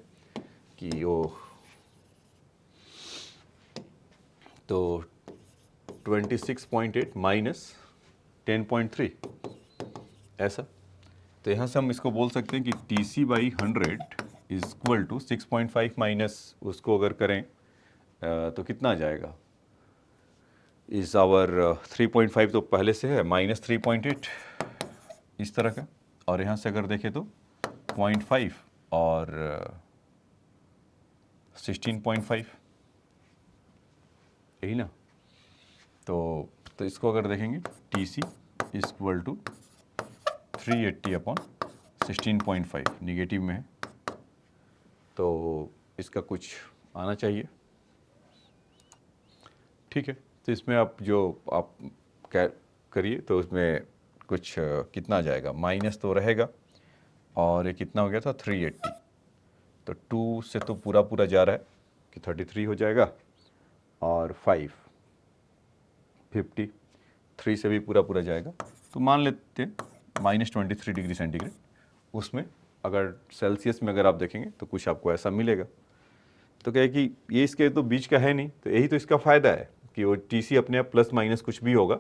कि वो तो 26.8 माइनस 10.3 ऐसा। तो यहाँ से हम इसको बोल सकते हैं कि TC by 100 is equal to 6.5 minus उसको अगर करें तो कितना आ जाएगा, इस आवर 3.5 तो पहले से है माइनस 3.8 इस तरह का, और यहाँ से अगर देखें तो 0.5 और 16.5 यही ना। तो इसको अगर देखेंगे TC equal to 380 upon 16.5 negative में है, तो इसका कुछ आना चाहिए। ठीक है, तो इसमें आप जो आप करिए तो उसमें कुछ कितना आ जाएगा, माइनस तो रहेगा, और ये कितना हो गया था 380, तो 2 से तो पूरा पूरा जा रहा है कि 33 हो जाएगा, और 5 50, 3 से भी पूरा पूरा जाएगा, तो मान लेते हैं माइनस 23 डिग्री सेंटीग्रेड। उसमें अगर सेल्सियस में अगर आप देखेंगे तो कुछ आपको ऐसा मिलेगा। तो क्या है कि ये इसके तो बीच का है नहीं, तो यही तो इसका फ़ायदा है कि वो TC अपने आप प्लस माइनस कुछ भी होगा,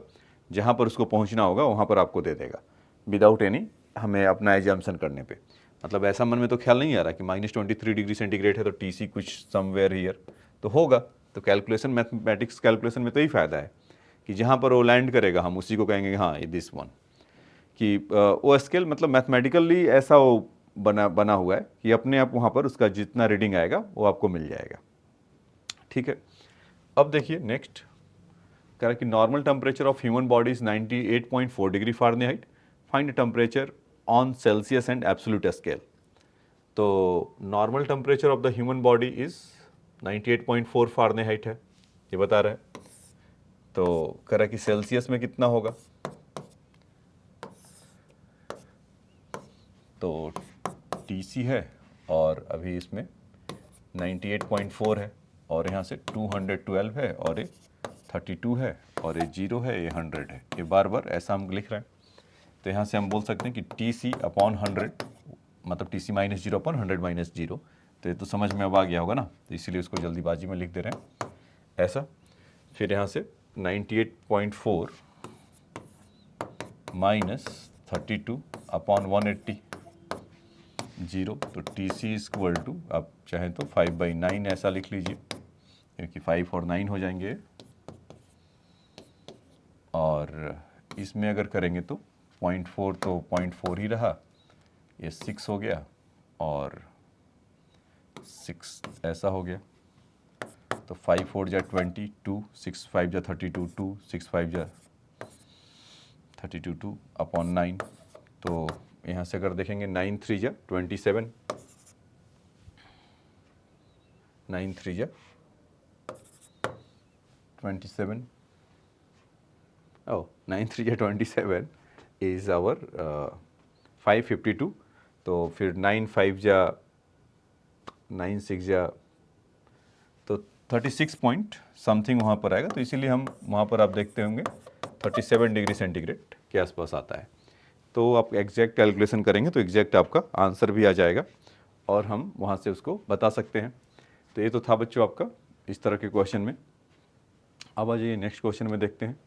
जहाँ पर उसको पहुँचना होगा वहाँ पर आपको दे देगा विदाउट एनी हमें अपना एजम्पशन करने पे। मतलब ऐसा मन में तो ख्याल नहीं आ रहा कि माइनस 23 डिग्री सेंटीग्रेड है तो TC कुछ समवेयर हियर तो होगा। तो कैलकुलेशन, मैथमेटिक्स कैलकुलेशन में तो यही फ़ायदा है कि जहाँ पर वो लैंड करेगा हम उसी को कहेंगे हाँ ये दिस वन, कि वो स्केल मतलब मैथमेटिकली ऐसा वो बना हुआ है कि अपने आप वहाँ पर उसका जितना रीडिंग आएगा वो आपको मिल जाएगा। ठीक है, अब देखिए नेक्स्ट कह रहा कि normal temperature of human body is 98.4 degree Fahrenheit, find temperature on Celsius and absolute scale. तो normal temperature of the human body is 98.4 Fahrenheit है, ये बता रहा है। तो कह रहा कि सेल्सियस में कितना होगा, तो TC है और अभी इसमें 98.4 है, और यहाँ से 212 है, और ये 32 है, और ये 0 है, ये 100 है, ये बार बार ऐसा हम लिख रहे हैं। तो यहाँ से हम बोल सकते हैं कि TC अपॉन 100 मतलब TC माइनस 0 अपॉन 100 माइनस 0। तो ये तो समझ में अब आ गया होगा ना, तो इसीलिए उसको जल्दीबाजी में लिख दे रहे हैं ऐसा। फिर यहाँ से 98.4 माइनस 32 अपॉन 180 0, तो TC इक्वल टू आप चाहें तो 5/9 ऐसा लिख लीजिए, क्योंकि 5 और 9 हो जाएंगे, और इसमें अगर करेंगे तो 0.4 तो 0.4 ही रहा, ये 6 हो गया, और 6 ऐसा हो गया, तो 5 4 जा 22, 6 5 जा 32, 2 6 5 जा 32, 2 अपॉन 9। तो यहाँ से अगर देखेंगे 9 3 जा 27, 9 3 जा 27, oh 9 3 जा 27 इज आवर 552। तो फिर 9 5 जा 9 6 जा तो 36 पॉइंट समथिंग वहाँ पर आएगा। तो इसीलिए हम वहाँ पर आप देखते होंगे 37 डिग्री सेंटीग्रेड के आसपास आता है। तो आप एग्जैक्ट कैलकुलेशन करेंगे तो एग्जैक्ट आपका आंसर भी आ जाएगा, और हम वहाँ से उसको बता सकते हैं। तो ये तो था बच्चों आपका इस तरह के क्वेश्चन में। अब आ जाइए नेक्स्ट क्वेश्चन में देखते हैं।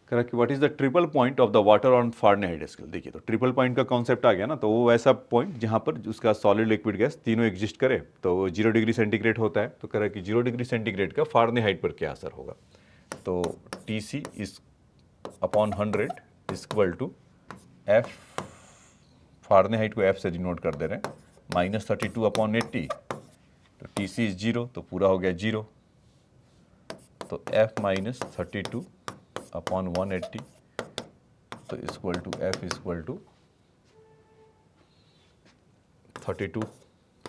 कह रहा कि what is the triple point of the water on Fahrenheit scale. देखिए तो ट्रिपल पॉइंट का कॉन्सेप्ट आ गया ना, तो वो ऐसा पॉइंट जहाँ पर उसका सॉलिड लिक्विड गैस तीनों एग्जिस्ट करे, तो 0 डिग्री सेंटीग्रेड होता है। तो कह रहा है कि 0 डिग्री सेंटीग्रेड का फ़ारेनहाइट पर क्या असर होगा। तो TC is upon 100 equal to F, Fahrenheit को F से डिनोट कर दे रहे हैं, माइनस 32 अपॉन 80। तो TC इज 0, तो पूरा हो गया 0, तो F माइनस 32 अपॉन 180, तो equal to F equal to 32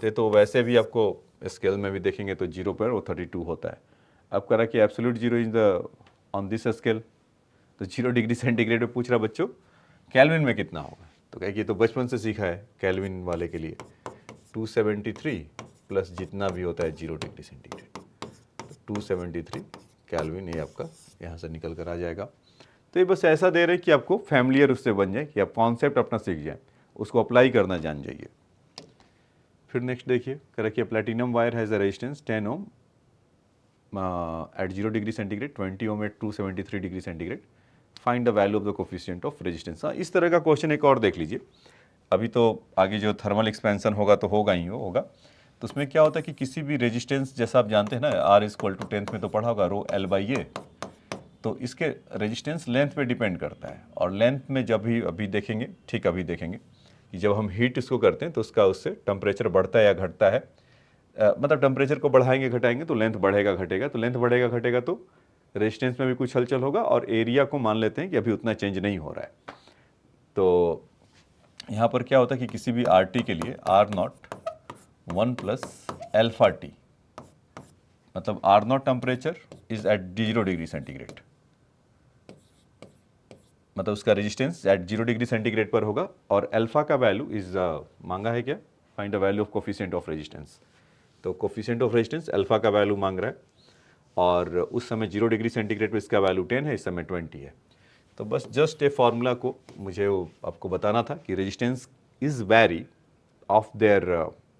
ये तो वैसे भी आपको स्केल में भी देखेंगे तो 0 पर वो 32 होता है। अब करा कि absolute 0 is the on this scale, तो 0 डिग्री सेंटीग्रेड में पूछ रहा बच्चों केल्विन में कितना होगा, तो कहे कि तो बचपन से सीखा है केल्विन वाले के लिए 273 प्लस जितना भी होता है 0 डिग्री सेंटीग्रेड, तो 273 केल्विन ये आपका यहाँ से निकल कर आ जाएगा। तो ये बस ऐसा दे रहे हैं कि आपको फैमिलियर उससे बन जाए, कि आप कॉन्सेप्ट अपना सीख जाए, उसको अप्लाई करना जान जाइए। फिर नेक्स्ट देखिए, कह रखिए platinum wire has a resistance 10 ohm at 0 degree centigrade, 20 ohm at 273 degree centigrade, find the value of the coefficient of resistance. हाँ, इस तरह का क्वेश्चन एक और देख लीजिए। अभी तो आगे जो थर्मल एक्सपेंशन होगा तो होगा ही होगा, तो उसमें क्या होता है कि किसी भी रेजिस्टेंस, जैसा आप जानते हैं ना R इक्वल टू 10th में तो पढ़ा होगा रो L बाई ए, तो इसके रेजिस्टेंस लेंथ पे डिपेंड करता है। और लेंथ में जब भी अभी देखेंगे, ठीक अभी देखेंगे कि जब हम हीट इसको करते हैं तो उसका उससे टेम्परेचर बढ़ता है या घटता है, मतलब टेम्परेचर को बढ़ाएंगे घटाएंगे तो लेंथ बढ़ेगा घटेगा, तो लेंथ बढ़ेगा घटेगा तो रेजिस्टेंस में भी कुछ हलचल होगा, और एरिया को मान लेते हैं कि अभी उतना चेंज नहीं हो रहा है। तो यहाँ पर क्या होता है कि किसी भी आर टी के लिए R0 1 प्लस एल्फा टी, मतलब R0 temperature is at 0 degree centigrade, मतलब उसका रेजिस्टेंस एट 0 डिग्री सेंटीग्रेड पर होगा, और अल्फा का वैल्यू इज मांगा है क्या, find the value of coefficient of resistance. तो कोफिशिएंट ऑफ रेजिस्टेंस अल्फा का वैल्यू मांग रहा है, और उस समय 0 डिग्री सेंटीग्रेड पर इसका वैल्यू 10 है, इस समय 20 है। तो बस जस्ट ए फार्मूला को मुझे आपको बताना था कि resistance is very of there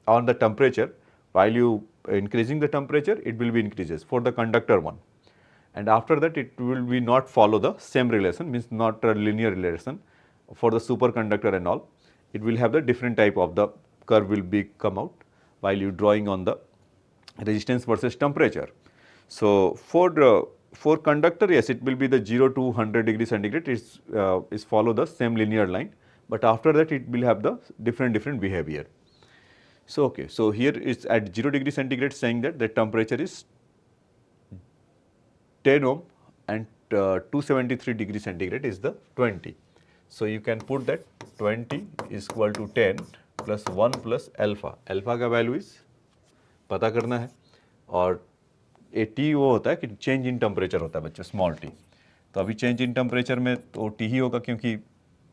on the temperature, while you increasing the temperature it will be increases for the conductor one, and after that it will be not follow the same relation, means not a linear relation for the superconductor and all. It will have the different type of the curve will be come out while you drawing on the resistance versus temperature. So for conductor, yes, it will be the 0 to 100 degree centigrade is follow the same linear line, but after that it will have the different behavior. So okay, so here it's at 0 degree centigrade saying that the temperature is 10 ohm and 273 degree centigrade is the 20. So you can put that 20 is equal to 10 plus 1 plus alpha. Alpha का value is पता करना है, और A T वो होता है कि change in temperature होता है बच्चों, स्मॉल टी। तो अभी चेंज इन टेम्परेचर में तो टी ही होगा, क्योंकि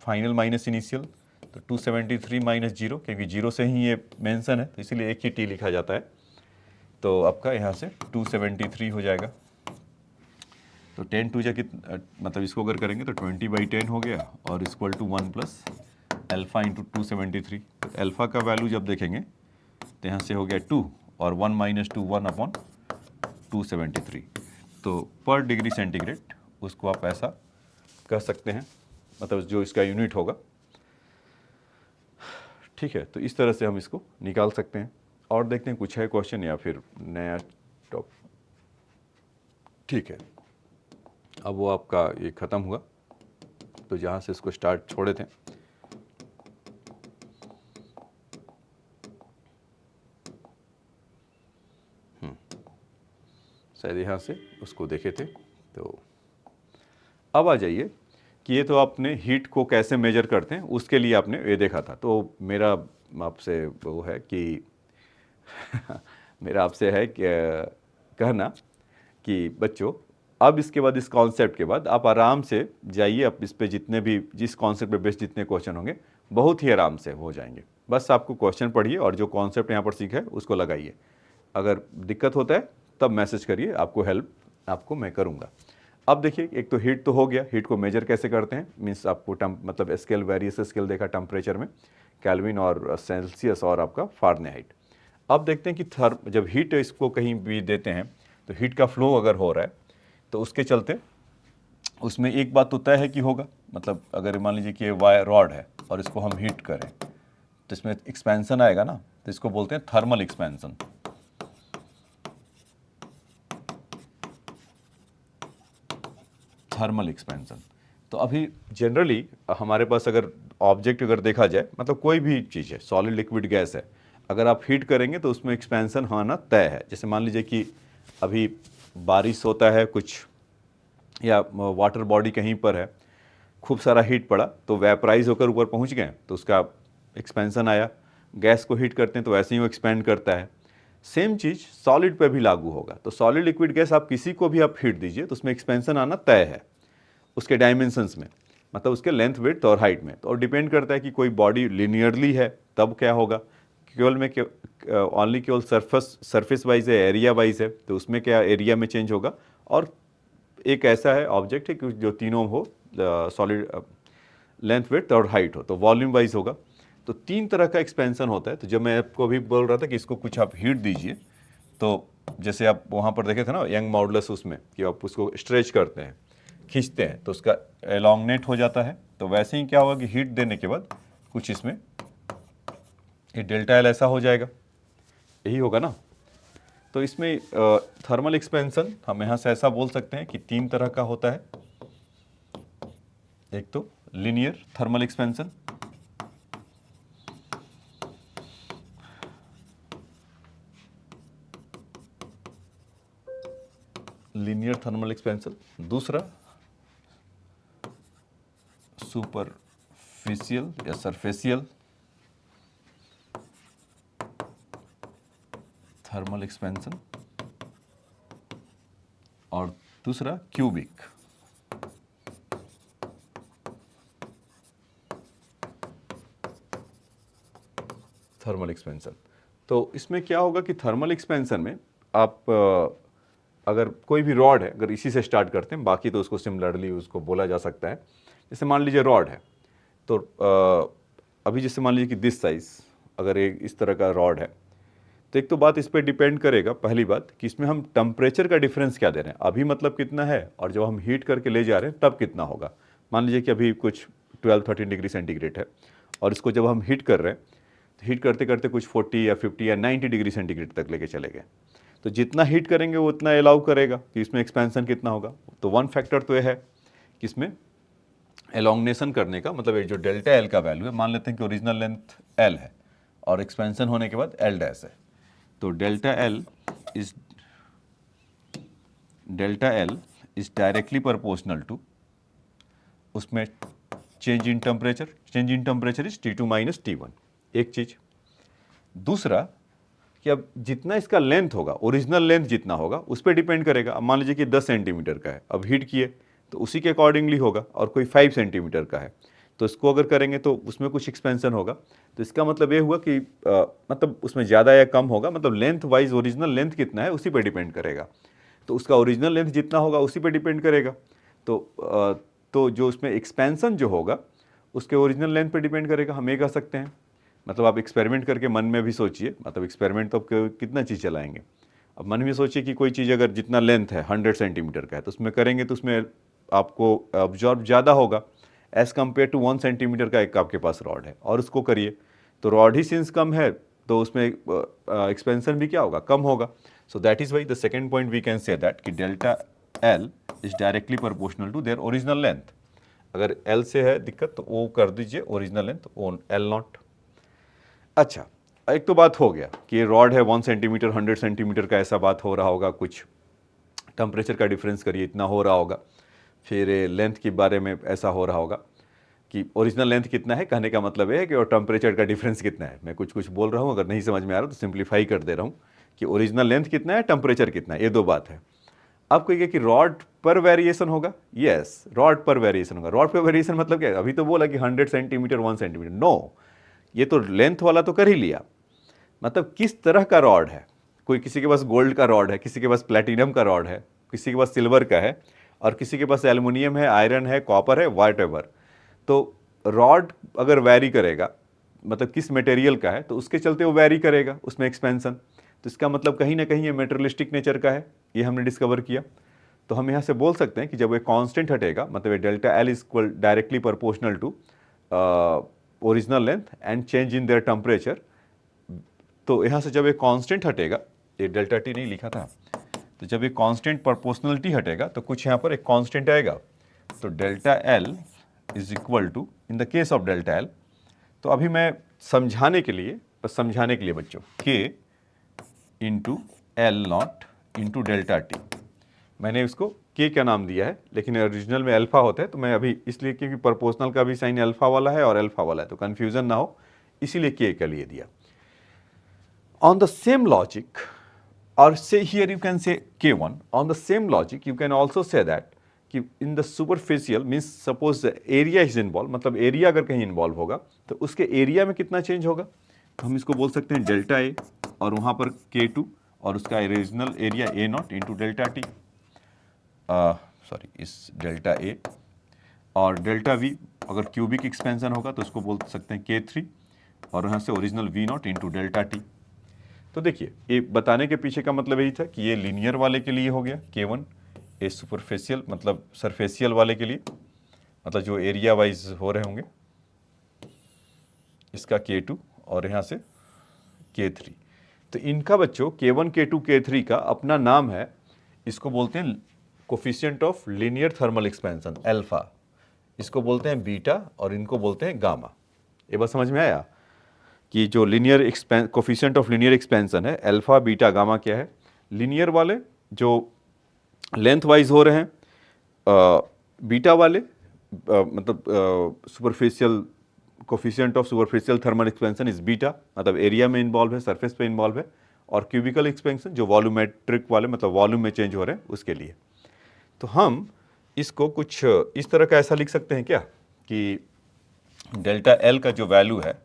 फाइनल माइनस इनिशियल, तो 273 माइनस 0, क्योंकि 0 से ही ये मेंशन है तो इसीलिए एक ही टी लिखा जाता है। तो आपका यहाँ से 273 हो जाएगा। तो 10 टू जा कितना, मतलब इसको अगर करेंगे तो 20/10 हो गया, और equal to 1 plus alpha into 273। तो अल्फा का वैल्यू जब देखेंगे तो यहाँ से हो गया 2, और 1 माइनस 2 1 अपॉन 273। तो पर डिग्री सेंटीग्रेड उसको आप ऐसा कह सकते हैं, मतलब जो इसका यूनिट होगा, ठीक है। तो इस तरह से हम इसको निकाल सकते हैं। और देखते हैं कुछ है क्वेश्चन या फिर नया टॉप, ठीक है। अब वो आपका ये ख़त्म हुआ, तो जहाँ से इसको स्टार्ट छोड़े थे, शायद यहाँ से उसको देखे थे। तो अब आ जाइए कि ये तो आपने हीट को कैसे मेजर करते हैं उसके लिए आपने ये देखा था। तो मेरा आपसे वो है कि मेरा आपसे है कि कहना कि बच्चों अब इसके बाद, इस कॉन्सेप्ट के बाद आप आराम से जाइए, आप इस पे जितने भी, जिस कॉन्सेप्ट पे बेस्ड जितने क्वेश्चन होंगे बहुत ही आराम से हो जाएंगे। बस आपको क्वेश्चन पढ़िए और जो कॉन्सेप्ट यहाँ पर सीखा है उसको लगाइए। अगर दिक्कत होता है तब मैसेज करिए, आपको हेल्प आपको मैं करूँगा। अब देखिए, एक तो हीट तो हो गया, हीट को मेजर कैसे करते हैं, मीन्स आपको मतलब स्केल, वेरियस स्केल देखा टेम्परेचर में, केल्विन और सेल्सियस और आपका फारेनहाइट। अब देखते हैं कि जब हीट इसको कहीं भी देते हैं तो हीट का फ्लो अगर हो रहा है तो उसके चलते उसमें एक बात तो तय है कि होगा, मतलब अगर मान लीजिए कि ये वायर रॉड है और इसको हम हीट करें तो इसमें एक्सपेंशन आएगा ना, तो इसको बोलते हैं थर्मल एक्सपेंशन। Thermal expansion. तो अभी जनरली हमारे पास अगर ऑब्जेक्ट अगर देखा जाए, मतलब कोई भी चीज़ है, सॉलिड लिक्विड गैस है, अगर आप हीट करेंगे तो उसमें एक्सपेंशन होना तय है। जैसे मान लीजिए कि अभी बारिश होता है कुछ, या वाटर बॉडी कहीं पर है, खूब सारा हीट पड़ा तो वेपराइज होकर ऊपर पहुंच गए तो उसका एक्सपेंशन आया। गैस को हीट करते हैं तो वैसे ही वो एक्सपेंड करता है। सेम चीज़ सॉलिड पे भी लागू होगा। तो सॉलिड लिक्विड गैस आप किसी को भी आप हीट दीजिए तो उसमें एक्सपेंशन आना तय है उसके डायमेंशंस में, मतलब उसके लेंथ, विड्थ और हाइट में। तो और डिपेंड करता है कि कोई बॉडी लिनियरली है तब क्या होगा, केवल में ओनली केवल सरफेस वाइज है, एरिया वाइज है, तो उसमें क्या एरिया में चेंज होगा। और एक ऐसा है ऑब्जेक्ट है कि जो तीनों हो, सॉलिड, लेंथ, विड्थ और हाइट हो, तो वॉल्यूम वाइज होगा। तो 3 तरह का एक्सपेंशन होता है। तो जब मैं आपको अभी बोल रहा था कि इसको कुछ आप हीट दीजिए, तो जैसे आप वहाँ पर देखे थे ना यंग मॉडुलस, उसमें कि आप उसको स्ट्रेच करते हैं, खींचते हैं तो उसका एलोंगनेट हो जाता है। तो वैसे ही क्या होगा कि हीट देने के बाद कुछ इसमें ये डेल्टा एल ऐसा हो जाएगा, यही होगा ना। तो इसमें थर्मल एक्सपेंशन हम यहाँ से ऐसा बोल सकते हैं कि 3 तरह का होता है। एक तो linear thermal expansion, linear thermal expansion, दूसरा सुपरफिशियल या सरफेशियल थर्मल एक्सपेंशन, और दूसरा क्यूबिक। Thermal expansion. तो इसमें क्या होगा कि थर्मल एक्सपेंशन में आप अगर कोई भी रॉड है, अगर इसी से स्टार्ट करते हैं, बाकी तो उसको सिमिलरली उसको बोला जा सकता है। जैसे मान लीजिए रॉड है, तो अभी जैसे मान लीजिए कि दिस साइज अगर एक इस तरह का रॉड है, तो एक तो बात इस पर डिपेंड करेगा, पहली बात कि इसमें हम टेम्परेचर का डिफरेंस क्या दे रहे हैं, अभी मतलब कितना है, और जब हम हीट करके ले जा रहे हैं तब कितना होगा। मान लीजिए कि अभी कुछ 12-13 डिग्री सेंटीग्रेड है, और इसको जब हम हीट कर रहे हैं तो हीट करते करते कुछ 40 या 50 या 90 डिग्री सेंटीग्रेड तक लेके चले गए। तो जितना हीट करेंगे वो उतना अलाउ करेगा कि इसमें एक्सपेंशन कितना होगा। तो वन फैक्टर तो यह है कि इसमें एलोंगनेशन करने का, मतलब ये जो डेल्टा एल का वैल्यू है, मान लेते हैं कि ओरिजिनल लेंथ एल है और एक्सपेंशन होने के बाद एल डैश है, तो delta L is directly proportional to उसमें change in temperature is T2 minus T1, एक चीज। दूसरा कि अब जितना इसका लेंथ होगा, ओरिजिनल लेंथ जितना होगा उस पर डिपेंड करेगा। अब मान लीजिए कि 10 सेंटीमीटर का है, अब हीट किए तो उसी के अकॉर्डिंगली होगा, और कोई 5 सेंटीमीटर का है तो इसको अगर करेंगे तो उसमें कुछ एक्सपेंशन होगा। तो इसका मतलब ये हुआ कि मतलब उसमें ज़्यादा या कम होगा, मतलब लेंथ वाइज ओरिजिनल लेंथ कितना है उसी पर डिपेंड करेगा। तो उसका ओरिजिनल लेंथ जितना होगा उसी पर डिपेंड करेगा। तो जो उसमें एक्सपेंशन जो होगा उसके ओरिजिनल लेंथ पर डिपेंड करेगा, हम ये कह सकते हैं। मतलब आप एक्सपेरिमेंट करके मन में भी सोचिए, मतलब एक्सपेरिमेंट तो आप कितना चीज़ चलाएंगे। अब मन में सोचिए कि कोई चीज़ अगर जितना लेंथ है 100 सेंटीमीटर का है, तो उसमें करेंगे तो उसमें आपको ऑब्जॉर्व ज़्यादा होगा एज़ कम्पेयर टू 1 सेंटीमीटर का एक आपके पास रॉड है, और उसको करिए तो रॉड ही सिंस कम है तो उसमें एक्सपेंशन भी क्या होगा, कम होगा। So that is why the second point we can say that कि delta L is directly proportional to their original length. अगर एल से है दिक्कत तो वो कर दीजिए original length on L not. अच्छा, एक तो बात हो गया कि ये रॉड है 1 सेंटीमीटर 100 सेंटीमीटर का, ऐसा बात हो रहा होगा, कुछ टेम्परेचर का डिफरेंस करिए इतना हो रहा होगा। फिर लेंथ के बारे में ऐसा हो रहा होगा कि ओरिजिनल लेंथ कितना है, कहने का मतलब ये है कि और टेम्परेचर का डिफरेंस कितना है। मैं कुछ कुछ बोल रहा हूँ, अगर नहीं समझ में आ रहा तो सिंप्लीफाई कर दे रहा हूँ कि ओरिजिनल लेंथ कितना है, टेम्परेचर कितना है, ये दो बात है। अब कहिए कि रॉड पर वेरिएशन होगा, यस रॉड पर वेरिएशन होगा। रॉड पर वेरिएशन मतलब क्या है, अभी तो बोला कि 100 सेंटीमीटर 1 सेंटीमीटर, नो, ये तो लेंथ वाला तो कर ही लिया। मतलब किस तरह का रॉड है, कोई किसी के पास गोल्ड का रॉड है, किसी के पास प्लेटिनम का रॉड है, किसी के पास सिल्वर का है, और किसी के पास एल्युमिनियम है, आयरन है, कॉपर है, वाट एवर। तो रॉड अगर वैरी करेगा, मतलब किस मटेरियल का है, तो उसके चलते वो वैरी करेगा उसमें एक्सपेंशन। तो इसका मतलब कहीं ना कहीं ये मेटेरियलिस्टिक नेचर का है, ये हमने डिस्कवर किया। तो हम यहाँ से बोल सकते हैं कि जब ये कांस्टेंट हटेगा, मतलब ये delta L is equal directly proportional to original length and change in their temperature. तो यहाँ से जब ये कांस्टेंट हटेगा, ये डेल्टा टी नहीं लिखा था, तो जब ये कांस्टेंट प्रोपोर्शनलिटी हटेगा तो कुछ यहाँ पर एक कांस्टेंट आएगा। तो delta L is equal to, in the case of delta L, तो अभी मैं समझाने के लिए, बस समझाने के लिए बच्चों, के into L naught into delta T, मैंने इसको के का नाम दिया है, लेकिन ओरिजिनल में अल्फा होता है, तो मैं अभी इसलिए क्योंकि प्रोपोर्शनल का भी साइन अल्फा वाला है और अल्फा वाला है, तो कन्फ्यूजन ना हो इसीलिए के का लिए दिया। On the same logic, or say here you can say K1, on the same logic you can also say that कि in the superficial means suppose the area is involved, मतलब एरिया अगर कहीं इन्वॉल्व होगा तो उसके area में कितना change होगा, तो हम इसको बोल सकते हैं डेल्टा ए और वहाँ पर K2 और उसका regional area A not into delta T, sorry इस डेल्टा ए, और डेल्टा वी अगर क्यूबिक एक्सपेंशन होगा तो उसको बोल सकते हैं K3 और यहाँ से original V not into delta T. तो देखिए ये बताने के पीछे का मतलब यही था कि ये लीनियर वाले के लिए हो गया K1, ये सुपरफेशियल मतलब सरफेशियल वाले के लिए, मतलब जो एरिया वाइज हो रहे होंगे, इसका K2 और यहाँ से K3। तो इनका बच्चों K1, K2, K3 का अपना नाम है, इसको बोलते हैं coefficient of linear thermal expansion alpha, इसको बोलते हैं बीटा और इनको बोलते हैं गामा। ये बात समझ में आया कि जो linear coefficient of linear expansion है अल्फा बीटा गामा क्या है, लीनियर वाले जो लेंथ वाइज हो रहे हैं, बीटा वाले मतलब superficial coefficient of superficial thermal expansion is beta, मतलब एरिया में इन्वॉल्व है, सरफेस पे इन्वॉल्व है, और क्यूबिकल एक्सपेंशन जो वॉल्यूमेट्रिक वाले मतलब वॉल्यूम में चेंज हो रहे हैं उसके लिए। तो हम इसको कुछ इस तरह का ऐसा लिख सकते हैं क्या कि डेल्टा एल का जो वैल्यू है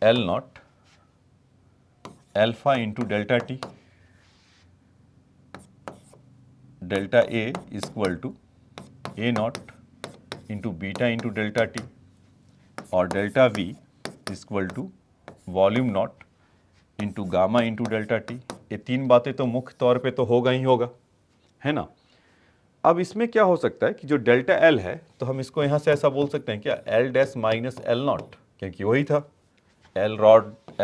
L not alpha into delta T, delta A is equal to A not into beta into delta T, और delta V is equal to volume not into gamma into delta T. ये तीन बातें तो मुख्य तौर पे तो होगा ही होगा, है ना। अब इसमें क्या हो सकता है कि जो डेल्टा एल है तो हम इसको यहाँ से ऐसा बोल सकते हैं क्या L dash minus L not, क्योंकि वही था एल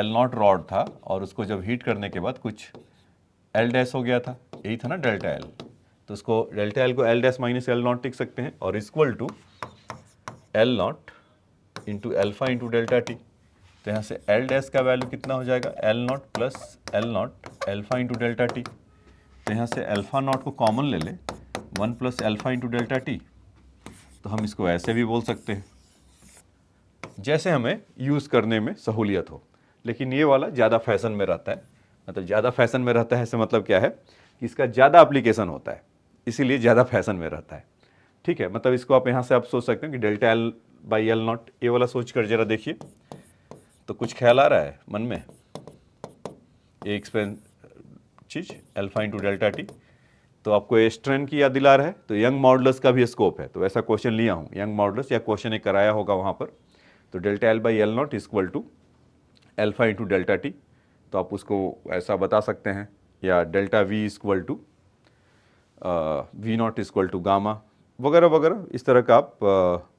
नॉट रॉड था और उसको जब हीट करने के बाद कुछ एल डैश हो गया था, यही था ना डेल्टा एल, तो उसको डेल्टा एल को L dash minus L naught लिख सकते हैं और equal to L naught into alpha into delta T. तो यहाँ से एल डैश का वैल्यू कितना हो जाएगा L naught plus L not alpha into delta T. तो यहाँ से एल्फा नॉट को कॉमन ले ले 1 plus alpha into delta T, तो हम इसको ऐसे भी बोल सकते हैं जैसे हमें यूज़ करने में सहूलियत हो, लेकिन ये वाला ज़्यादा फैशन में रहता है, मतलब ज़्यादा फैशन में रहता है इससे मतलब क्या है कि इसका ज़्यादा एप्लीकेशन होता है, इसीलिए ज़्यादा फैशन में रहता है। ठीक है, मतलब इसको आप यहाँ से आप सोच सकते हैं कि delta L by L not, ये वाला सोच कर जरा देखिए तो कुछ ख्याल आ रहा है मन में, ये एक्सपेंस चीज़ अल्फा इंटू डेल्टा टी, तो आपको ये स्ट्रेन की याद दिला रहा है, तो यंग मॉडुलस का भी स्कोप है, तो ऐसा क्वेश्चन लिया हूँ यंग मॉडुलस या क्वेश्चन एक कराया होगा वहाँ पर। तो delta L by L naught equal to alpha into delta T, तो आप उसको ऐसा बता सकते हैं, या delta V equal to V naught equal to gamma वगैरह वगैरह, इस तरह का आप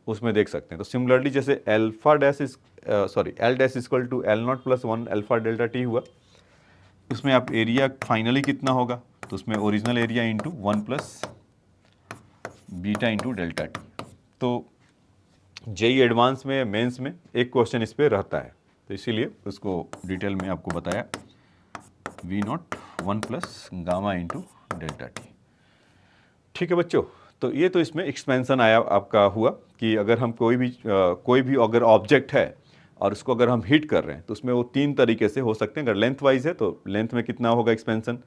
उसमें देख सकते हैं। तो सिमिलरली जैसे alpha dash L dash equal to L naught plus 1 alpha delta T हुआ, उसमें आप एरिया फाइनली कितना होगा, तो उसमें original area into 1 plus beta into delta T. तो जेई एडवांस में मेंस में एक क्वेश्चन इस पर रहता है, तो इसीलिए उसको डिटेल में आपको बताया V naught 1 plus gamma into delta T. ठीक है बच्चों, तो ये तो इसमें एक्सपेंशन आया आपका हुआ कि अगर हम कोई भी अगर ऑब्जेक्ट है और उसको अगर हम हिट कर रहे हैं तो उसमें वो तीन तरीके से हो सकते हैं। अगर लेंथ वाइज है तो लेंथ में कितना होगा एक्सपेंशन,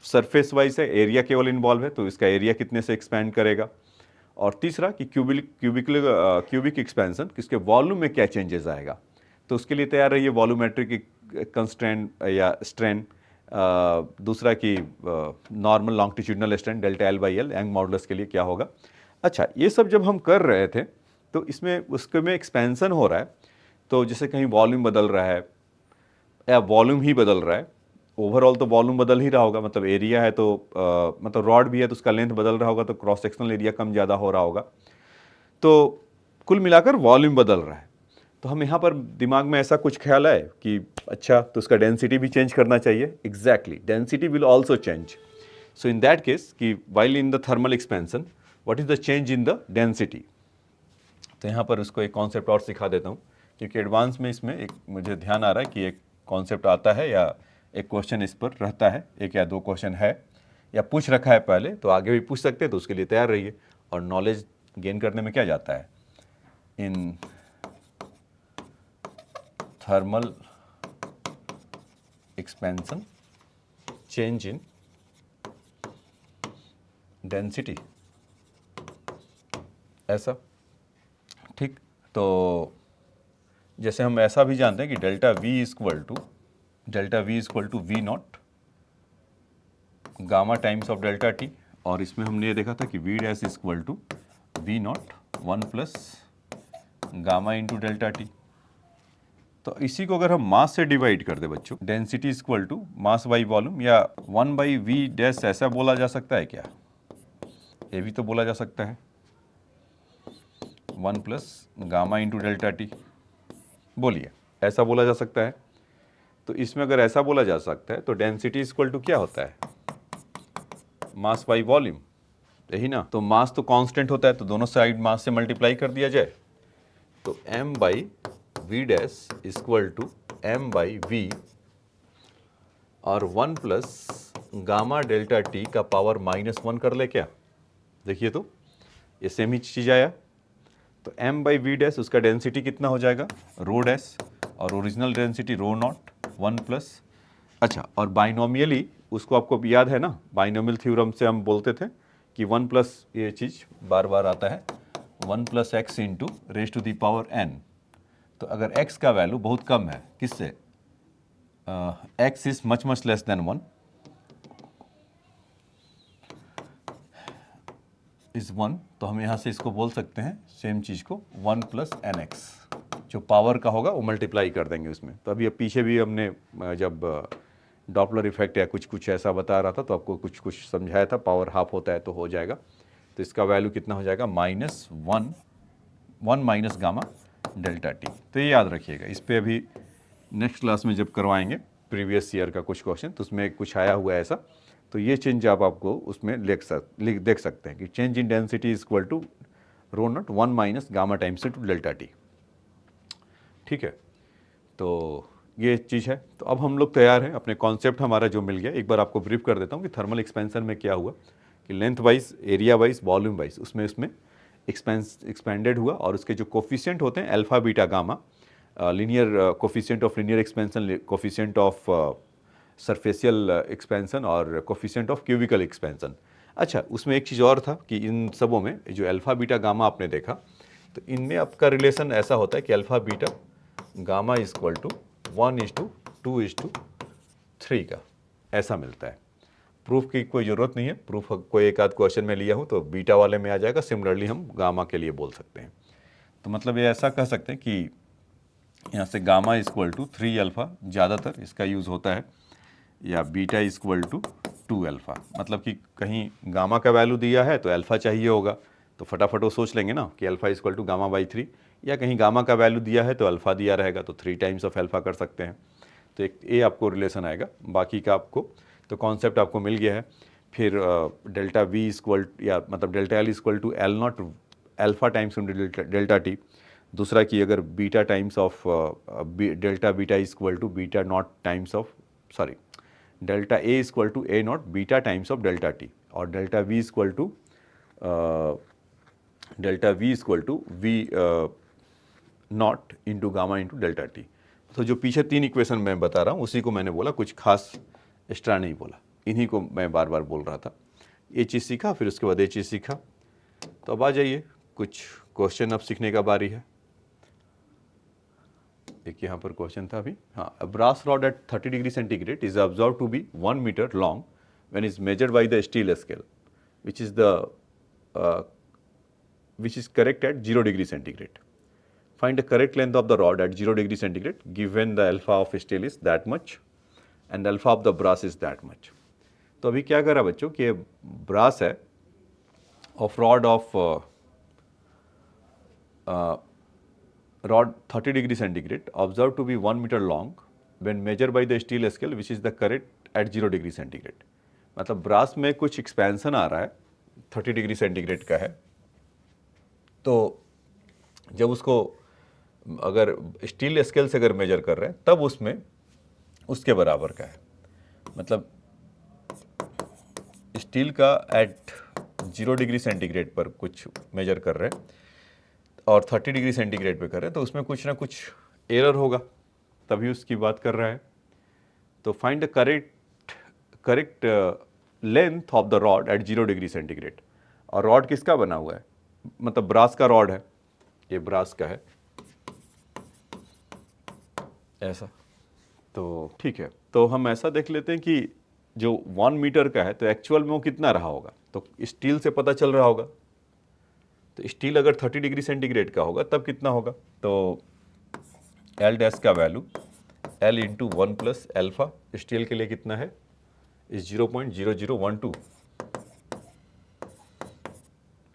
सरफेस वाइज है एरिया केवल इन्वॉल्व है तो इसका एरिया कितने से एक्सपेंड करेगा, और तीसरा कि क्यूबिक एक्सपेंशन किसके वॉल्यूम में क्या चेंजेस आएगा। तो उसके लिए तैयार रहिए वॉल्यूमेट्रिक कंस्ट्रेंट या स्ट्रेन, दूसरा कि normal longitudinal strain delta L by L young modulus के लिए क्या होगा। अच्छा, ये सब जब हम कर रहे थे तो इसमें उसके में एक्सपेंशन हो रहा है, तो जैसे कहीं वॉल्यूम बदल रहा है या वॉल्यूम ही बदल रहा है, ओवरऑल तो वॉल्यूम बदल ही रहा होगा, मतलब एरिया है तो मतलब रॉड भी है तो उसका लेंथ बदल रहा होगा, तो क्रॉस सेक्शनल एरिया कम ज़्यादा हो रहा होगा, तो कुल मिलाकर वॉल्यूम बदल रहा है। तो हम यहाँ पर दिमाग में ऐसा कुछ ख्याल आए कि अच्छा तो उसका डेंसिटी भी चेंज करना चाहिए। Exactly, density will also change. So in that case कि while in the thermal expansion what is the change in the density. तो यहाँ पर उसको एक कॉन्सेप्ट और सिखा देता हूँ, क्योंकि एडवांस में इसमें एक मुझे ध्यान आ रहा है कि एक कॉन्सेप्ट आता है या एक क्वेश्चन इस पर रहता है, एक या दो क्वेश्चन है या पूछ रखा है पहले, तो आगे भी पूछ सकते हैं, तो उसके लिए तैयार रहिए। और नॉलेज गेन करने में क्या जाता है, in thermal expansion change in density, ऐसा। ठीक, तो जैसे हम ऐसा भी जानते हैं कि delta V equal to V not gamma times of delta T, और इसमें हमने ये देखा था कि V dash equal to V naught 1 plus gamma into delta T. तो इसी को अगर हम मास से डिवाइड कर दे बच्चों, density equal to mass by volume, या 1 बाई वी डैश ऐसा बोला जा सकता है क्या? ये भी तो बोला जा सकता है, 1 plus gamma into delta T. बोलिए, ऐसा बोला जा सकता है? तो इसमें अगर ऐसा बोला जा सकता है तो डेंसिटी इक्वल टू क्या होता है? मास बाई वॉल्यूम, यही ना। तो मास तो कांस्टेंट होता है, तो दोनों साइड मास से मल्टीप्लाई कर दिया जाए, तो m by V dash equal to m by V और 1 प्लस गामा डेल्टा टी का पावर -1 कर ले क्या? देखिए तो ये सेम ही चीज आया। तो m बाई वी डैश उसका डेंसिटी कितना हो जाएगा? रो डैश, और original density rho naught 1 plus. अच्छा, और बाइनोमियली उसको आपको याद है ना, बाइनोमियल थ्योरम से हम बोलते थे कि 1 प्लस, ये चीज़ बार बार आता है, 1 plus X into raise to the power n। तो अगर x का वैल्यू बहुत कम है, किससे? x is much much less than 1 is 1, तो हम यहाँ से इसको बोल सकते हैं सेम चीज़ को 1 प्लस एन एक्स, जो पावर का होगा वो मल्टीप्लाई कर देंगे उसमें। तो अभी पीछे भी हमने जब डॉपलर इफेक्ट या कुछ ऐसा बता रहा था तो आपको कुछ समझाया था, पावर हाफ होता है तो हो जाएगा। तो इसका वैल्यू कितना हो जाएगा? -1 माइनस गामा डेल्टा टी। तो ये याद रखिएगा, इस पर अभी नेक्स्ट क्लास में जब करवाएंगे प्रीवियस ईयर का कुछ क्वेश्चन, तो उसमें कुछ आया हुआ है ऐसा। तो ये चेंज आपको उसमें देख सकते हैं कि change in density is equal to rho naught 1 minus gamma times to delta T. ठीक है, तो ये चीज़ है। तो अब हम लोग तैयार हैं, अपने कॉन्सेप्ट हमारा जो मिल गया, एक बार आपको ब्रीफ कर देता हूँ कि थर्मल एक्सपेंशन में क्या हुआ कि length wise, area wise, volume wise उसमें एक्सपेंडेड हुआ, और उसके जो कोफिशिएंट होते हैं alpha beta gamma, linear coefficient of linear expansion, coefficient of superficial expansion और कोफिशिएंट ऑफ क्यूबिकल एक्सपेंशन। अच्छा, उसमें एक चीज़ और था कि इन सबों में जो अल्फा बीटा गामा आपने देखा, तो इनमें आपका रिलेशन ऐसा होता है कि alpha beta gamma is equal to 1:2:3 का ऐसा मिलता है। प्रूफ की कोई ज़रूरत नहीं है, प्रूफ कोई एक आध क्वेश्चन में लिया हूँ तो बीटा वाले में आ जाएगा, सिमिलरली हम गामा के लिए बोल सकते हैं। तो मतलब ये ऐसा कह सकते हैं कि यहाँ से gamma is equal to 3 alpha ज़्यादातर इसका यूज़ होता है, या beta is equal to 2 alpha. मतलब कि कहीं गामा का वैल्यू दिया है तो अल्फ़ा चाहिए होगा, तो फटाफट वो सोच लेंगे ना कि alpha is equal to gamma by 3, या कहीं गामा का वैल्यू दिया है तो अल्फ़ा दिया रहेगा तो 3 टाइम्स ऑफ अल्फ़ा कर सकते हैं। तो एक ये आपको रिलेशन आएगा, बाकी का आपको तो कॉन्सेप्ट आपको मिल गया है। फिर डेल्टा वी इक्वल, या मतलब delta L equal to L not alpha times delta T. दूसरा कि अगर beta times of delta beta equal to beta not times of, sorry, delta A equal to A not beta times of delta T, और delta V equal to V not into gamma into delta T. तो जो पीछे 3 equation मैं बता रहा हूँ उसी को मैंने बोला, कुछ खास एक्स्ट्रा नहीं बोला, इन्हीं को मैं बार बार बोल रहा था। ये चीज़ सीखा, फिर उसके बाद ये चीज़ सीखा। तो अब आ जाइए, कुछ क्वेश्चन अब सीखने का बारी है। एक यहाँ पर क्वेश्चन था अभी, हाँ, a brass rod at 30 degree centigrade is observe to be 1 metre long when is measured by the steel scale which is correct at 0 degree centigrade. Find the correct length of the rod at 0 degree centigrade given the alpha of steel is that much and alpha of the brass is that much. तो अभी क्या करा बच्चों कि brass है of rod rod 30 degree centigrade observed to be 1 meter long when measured by the steel scale which is the correct at 0 degree centigrade. मतलब brass में कुछ एक्सपेंशन आ रहा है 30 डिग्री सेंटीग्रेड का है, तो जब उसको अगर स्टील स्केल से अगर मेजर कर रहे हैं तब उसमें उसके बराबर का है। मतलब स्टील का एट 0 डिग्री सेंटीग्रेड पर कुछ मेजर कर रहे हैं और 30 डिग्री सेंटीग्रेड पे कर रहे हैं, तो उसमें कुछ ना कुछ एरर होगा, तभी उसकी बात कर रहा है। तो find the correct length of the rod at 0 degree centigrade. और रॉड किसका बना हुआ है, मतलब ब्रास का रॉड है, ये ब्रास का है ऐसा। तो ठीक है, तो हम ऐसा देख लेते हैं कि जो 1 मीटर का है तो एक्चुअल में वो कितना रहा होगा, तो स्टील से पता चल रहा होगा। तो स्टील अगर 30 डिग्री सेंटीग्रेड का होगा तब कितना होगा, तो एल डैश का value L into 1 plus alpha, steel के लिए कितना है इस 0.0012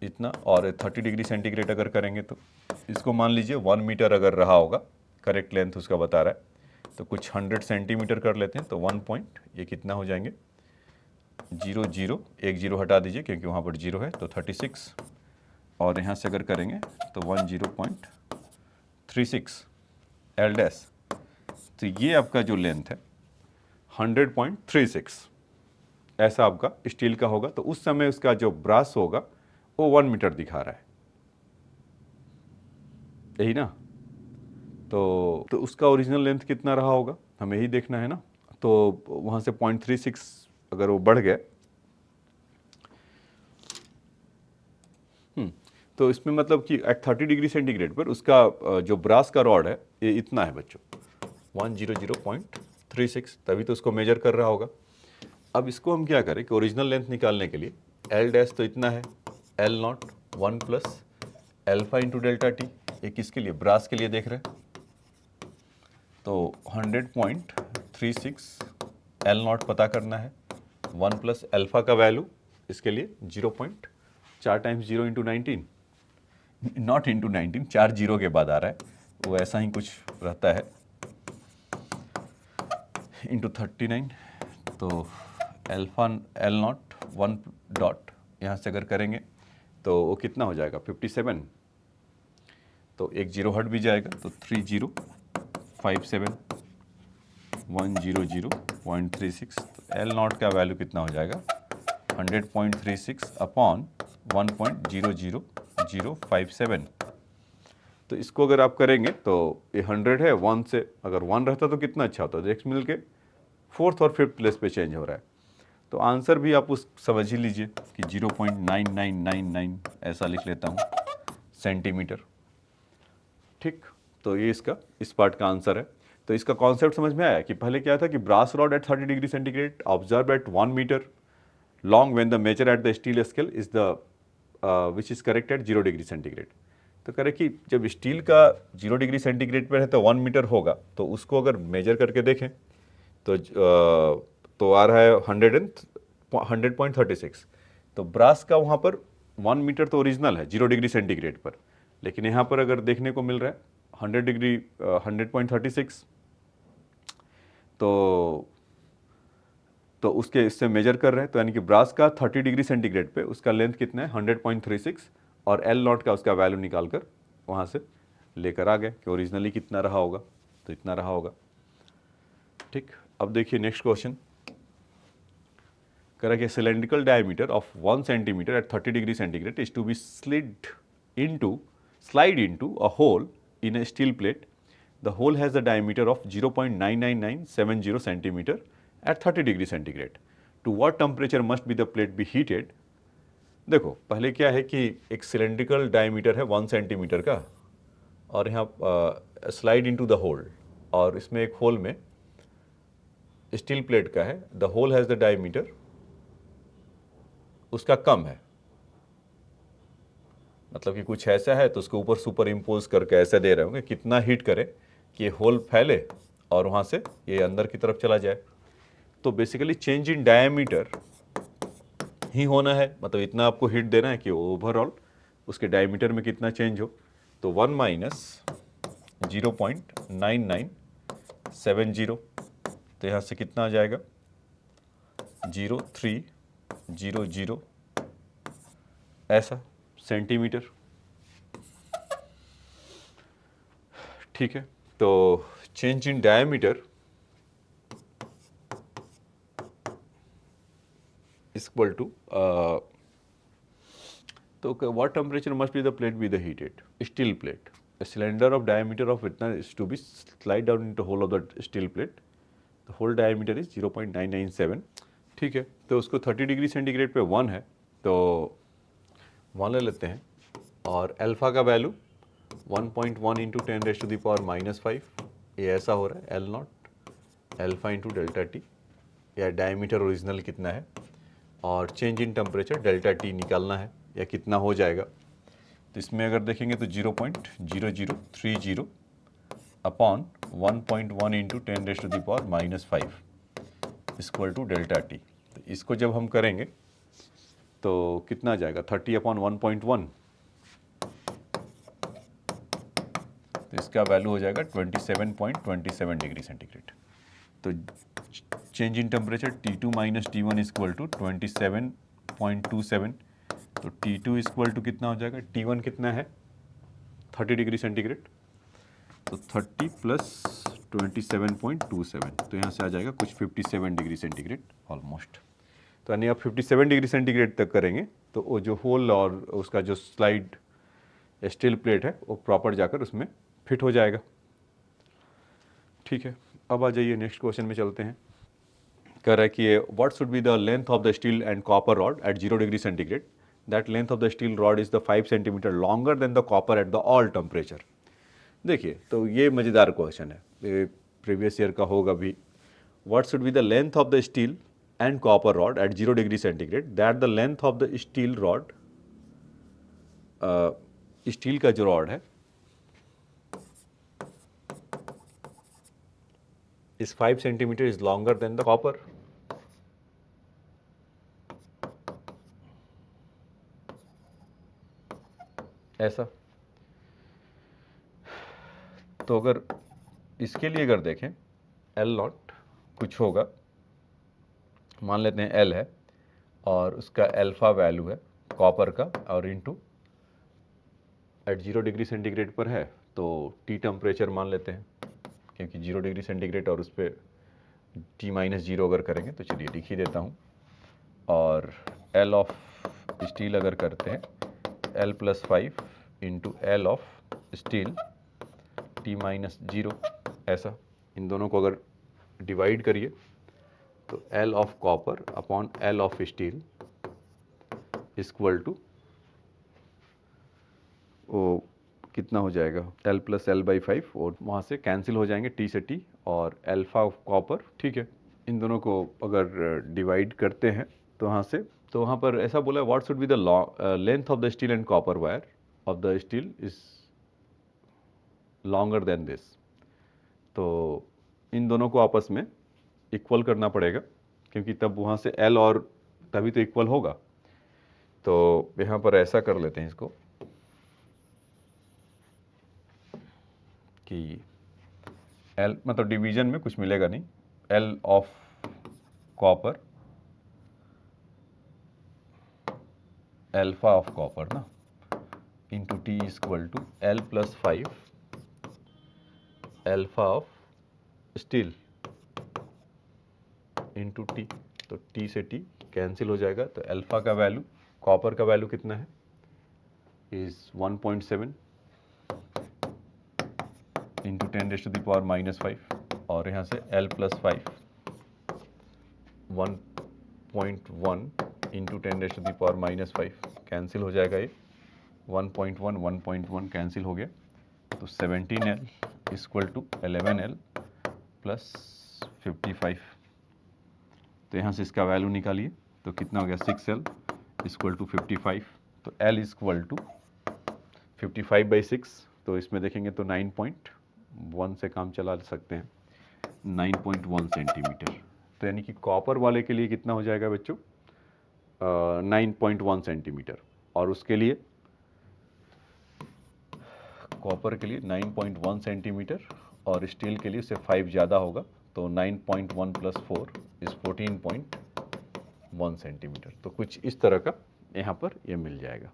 इतना, और 30 डिग्री सेंटीग्रेड अगर करेंगे तो इसको मान लीजिए 1 मीटर अगर रहा होगा, करेक्ट लेंथ उसका बता रहा है, तो कुछ 100 सेंटीमीटर कर लेते हैं, तो 1 पॉइंट ये कितना हो जाएंगे 00, एक जीरो हटा दीजिए क्योंकि वहाँ पर जीरो है, तो 36, और यहाँ से अगर करेंगे तो 10.36 एल डैश, तो ये आपका जो लेंथ है 100.36 ऐसा आपका स्टील का होगा। तो उस समय उसका जो ब्रास होगा वो 1 मीटर दिखा रहा है, यही ना। तो उसका ओरिजिनल लेंथ कितना रहा होगा हमें यही देखना है ना। तो वहाँ से 0.36 अगर वो बढ़ गया, तो इसमें मतलब कि एट 30 डिग्री सेंटीग्रेड पर उसका जो ब्रास का रॉड है ये इतना है बच्चों, 100.36, तभी तो उसको मेजर कर रहा होगा। अब इसको हम क्या करें कि ओरिजिनल लेंथ निकालने के लिए एल डैश तो इतना है, L not 1 plus alpha into delta T, ये किसके लिए, ब्रास के लिए देख रहे हैं, तो 100.36 एल नॉट पता करना है, 1 प्लस एल्फा का वैल्यू इसके लिए 0.4 times 0 into 19, not into 19, 4 zero के बाद आ रहा है, वो ऐसा ही कुछ रहता है, इंटू 39, तो एल्फा एल नॉट 1 डॉट यहाँ से अगर करेंगे तो वो कितना हो जाएगा 57, तो एक जीरो हट भी जाएगा, तो 3057 100.36, तो एल नॉट का वैल्यू कितना हो जाएगा 100.36 अपॉन 1.00057। तो इसको अगर आप करेंगे तो ये 100 है, 1 से अगर 1 रहता तो कितना अच्छा होता, नेक्स्ट मिल के 4th और 5th प्लेस पे चेंज हो रहा है। तो आंसर भी आप उस समझ ही लीजिए कि 0.9999 ऐसा लिख लेता हूँ सेंटीमीटर। ठीक, तो ये इसका इस पार्ट का आंसर है। तो इसका कॉन्सेप्ट समझ में आया कि पहले क्या था कि brass rod at 30 degree centigrade observe at 1 metre long when the measure at the steel scale is the which is correct at 0 degree centigrade. तो करें कि जब स्टील का 0 डिग्री सेंटीग्रेड पर है तो 1 मीटर होगा, तो उसको अगर मेजर करके देखें तो आ रहा है 100.36। तो ब्रास का वहाँ पर 1 मीटर तो ओरिजिनल है 0 डिग्री सेंटीग्रेड पर, लेकिन यहाँ पर अगर देखने को मिल रहा है 100.36, तो उसके इससे मेजर कर रहे हैं, तो यानी कि ब्रास का 30 डिग्री सेंटीग्रेड पे उसका लेंथ कितना है 100.36, और एल नॉट का उसका वैल्यू निकाल कर वहाँ से लेकर आ गए कि ओरिजिनली कितना रहा होगा, तो इतना रहा होगा। ठीक, अब देखिए नेक्स्ट क्वेश्चन करें कि cylindrical diameter of 1 centimetre at 30 degree centigrade is to be slide into a hole in a steel plate. The hole has a diameter of 0.99970 centimeter at 30 degree centigrade. To what temperature must be the plate be heated? देखो पहले क्या है कि एक cylindrical diameter है 1 centimetre का, और यहाँ स्लाइड इनटू द होल, और इसमें एक होल में स्टील प्लेट का है, the hole has the diameter उसका कम है, मतलब कि कुछ ऐसा है तो उसके ऊपर सुपर इम्पोज करके ऐसे दे रहे होंगे कितना हीट करे कि ये होल फैले और वहाँ से ये अंदर की तरफ चला जाए। तो बेसिकली चेंज इन डायमीटर ही होना है, मतलब इतना आपको हीट देना है कि ओवरऑल उसके डायमीटर में कितना चेंज हो। तो 1 माइनस 0.9970, तो यहाँ से कितना आ जाएगा 0300 ऐसा सेंटीमीटर। ठीक है, तो change in diameter equal to तो what temperature must be the plate be the heated steel plate. A cylinder of diameter of इतना is to be slide down into hole of the steel plate तो whole diameter is 0.997, ठीक है। तो उसको 30 degree centigrade पे 1 है, तो 1 ले लेते हैं, और अल्फ़ा का वैल्यू 1.1 इंटू 10⁻⁻5, ये ऐसा हो रहा है L not alpha into delta T, या डायमीटर ओरिजिनल कितना है, और change in temperature delta T निकालना है, या कितना हो जाएगा। तो इसमें अगर देखेंगे तो 0.0030 upon 1.1 into 10⁻⁻5 equal to delta T. तो इसको जब हम करेंगे तो कितना आ जाएगा, 30 अपॉन 1.1, तो इसका वैल्यू हो जाएगा 27.27 डिग्री सेंटीग्रेड। तो change in temperature T2 minus T1 equal to 27.27, तो T2 इक्वल टू कितना हो जाएगा, T1 कितना है 30 डिग्री सेंटीग्रेड, तो 30 प्लस 27.27, तो यहाँ से आ जाएगा कुछ 57 डिग्री सेंटीग्रेड ऑलमोस्ट। तो यानी आप 57 डिग्री सेंटीग्रेड तक करेंगे तो वो जो होल और उसका जो स्लाइड स्टील प्लेट है वो प्रॉपर जाकर उसमें फिट हो जाएगा, ठीक है। अब आ जाइए नेक्स्ट क्वेश्चन में चलते हैं। कह रहा है कि what should be the length of the steel and copper rod at 0 degree centigrade, that length of the steel rod is the 5 centimetre longer than the copper at the all temperature. देखिए, तो ये मज़ेदार question है, ये previous year का होगा भी। What should be the length of the steel and copper rod at 0 degree centigrade, that the length of the steel rod, steel का जो रॉड है is 5 centimetre is longer than the copper. ऐसा, तो अगर इसके लिए अगर देखें एल नॉट कुछ होगा, मान लेते हैं एल है और उसका अल्फा वैल्यू है कॉपर का, और इनटू एट 0 डिग्री सेंटीग्रेड पर है तो टी टेम्परेचर मान लेते हैं, क्योंकि 0 डिग्री सेंटीग्रेड और उस पर टी माइनस 0 अगर करेंगे तो चलिए लिख ही देता हूँ। और एल ऑफ स्टील अगर करते हैं L plus 5 into L of steel T minus 0, ऐसा इन दोनों को अगर डिवाइड करिए तो L of copper upon L of steel equal to वो कितना हो जाएगा, एल प्लस एल बाई 5, और वहाँ से कैंसिल हो जाएंगे टी से टी और अल्फा ऑफ कॉपर, ठीक है। इन दोनों को अगर डिवाइड करते हैं तो वहाँ से, तो वहाँ पर ऐसा बोला है what should be the length of the steel and copper wire of the steel is longer then this. तो इन दोनों को आपस में इक्वल करना पड़ेगा, क्योंकि तब वहाँ से एल और तभी तो इक्वल होगा। तो यहाँ पर ऐसा कर लेते हैं इसको कि एल मतलब डिवीजन में कुछ मिलेगा नहीं, L of copper alpha of copper ना into T equal to L plus 5 alpha of steel into T, तो टी से टी कैंसिल हो जाएगा, तो अल्फा का वैल्यू, कॉपर का वैल्यू कितना है इज 1.7 इंटू 10⁻⁻5, और यहाँ से एल प्लस 5 1.1 इंटू 10⁻⁻5 कैंसिल हो जाएगा, ये 1.1 कैंसिल हो गया, तो 17L equal to 11L plus 55। तो यहाँ से इसका वैल्यू निकालिए तो कितना हो गया, 6L इक्वल टू 55, तो L इक्वल टू 55/6, तो इसमें देखेंगे तो 9.1 से काम चला सकते हैं, 9.1 सेंटीमीटर। तो यानी कि कॉपर वाले के लिए कितना हो जाएगा बच्चों, 9.1 सेंटीमीटर, और उसके लिए कॉपर के लिए 9.1 सेंटीमीटर, और स्टील के लिए उससे 5 ज़्यादा होगा, तो 9.1 प्लस 4 इज 14.1 सेंटीमीटर। तो कुछ इस तरह का यहाँ पर ये मिल जाएगा,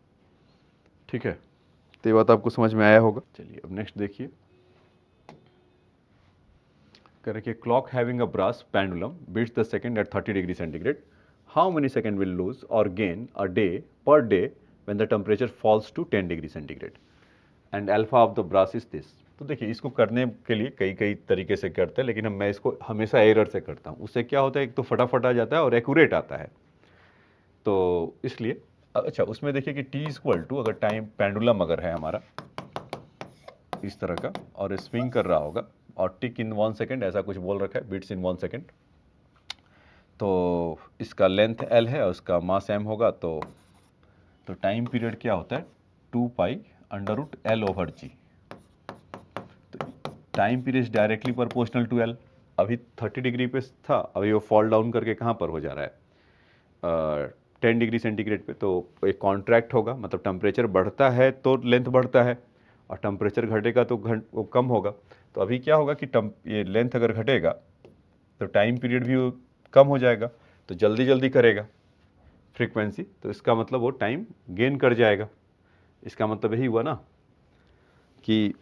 ठीक है। तो ये बात आपको समझ में आया होगा। चलिए अब नेक्स्ट देखिए, कह रहे कि clock having a brass pendulum beats the second at 30 degree centigrade, how many second will lose or gain a day per day when the temperature falls to 10 degree centigrade and alpha of the brass is this. तो देखिए इसको करने के लिए कई कई तरीके से करते हैं, लेकिन मैं इसको हमेशा एरर से करता हूँ। उससे क्या होता है, एक तो फटाफट आ जाता है और एक्यूरेट आता है, तो इसलिए अच्छा उसमें देखिए कि t इक्वल टू, अगर टाइम पेंडुलम अगर है हमारा इस तरह का और स्विंग कर रहा होगा और टिक इन 1 सेकेंड ऐसा कुछ बोल रखा है, बिट्स इन 1 सेकेंड, तो इसका लेंथ l है और उसका मास m होगा, तो टाइम पीरियड क्या होता है 2 pi under root l over G. तो time period directly proportional to l। अभी 30 डिग्री पे था, अभी वो फॉल डाउन करके कहाँ पर हो जा रहा है 10 डिग्री सेंटीग्रेड पे, तो एक कॉन्ट्रैक्ट होगा, मतलब टेम्परेचर बढ़ता है तो लेंथ बढ़ता है और टेम्परेचर घटेगा तो वो कम होगा। तो अभी क्या होगा कि ये लेंथ अगर घटेगा तो टाइम पीरियड भी कम हो जाएगा, तो जल्दी जल्दी करेगा फ्रीक्वेंसी, तो इसका मतलब वो टाइम गेन कर जाएगा। इसका मतलब यही हुआ ना कि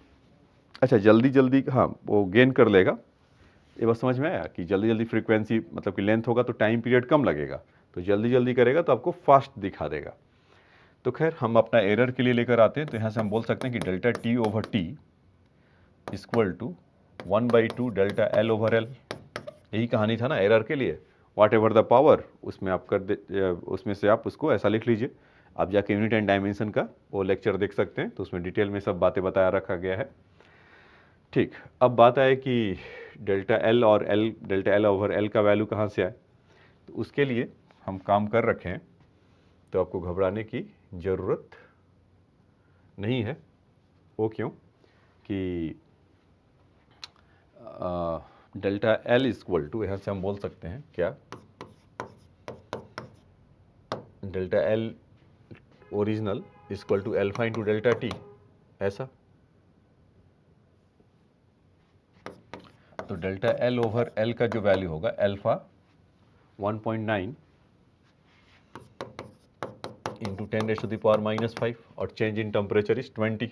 अच्छा जल्दी जल्दी, हाँ वो गेन कर लेगा। ये बात समझ में आया कि जल्दी जल्दी फ्रीक्वेंसी मतलब कि लेंथ होगा तो टाइम पीरियड कम लगेगा, तो जल्दी जल्दी करेगा तो आपको फास्ट दिखा देगा। तो खैर हम अपना एरर के लिए लेकर आते हैं, तो यहाँ से हम बोल सकते हैं कि delta T over T equal to 1/2 delta L over L. यही कहानी था ना एरर के लिए, वाट एवर द पावर, उसमें आप कर दे, उसमें से आप उसको ऐसा लिख लीजिए। आप जाके यूनिट एंड डायमेंशन का वो लेक्चर देख सकते हैं, तो उसमें डिटेल में सब बातें बताया रखा गया है। ठीक, अब बात आए कि डेल्टा एल और L, delta L over L का वैल्यू कहाँ से आए, तो उसके लिए हम काम कर रखे हैं, तो आपको घबराने की ज़रूरत नहीं है। वो क्यों कि डेल्टा एल इक्वल टू, यहाँ से हम बोल सकते हैं क्या, delta L original equal to alpha into delta T, ऐसा। तो डेल्टा एल ओवर एल का जो वैल्यू होगा एल्फा 1.9 इंटू 10⁻⁻5 और चेंज इन टेम्परेचर इज 20।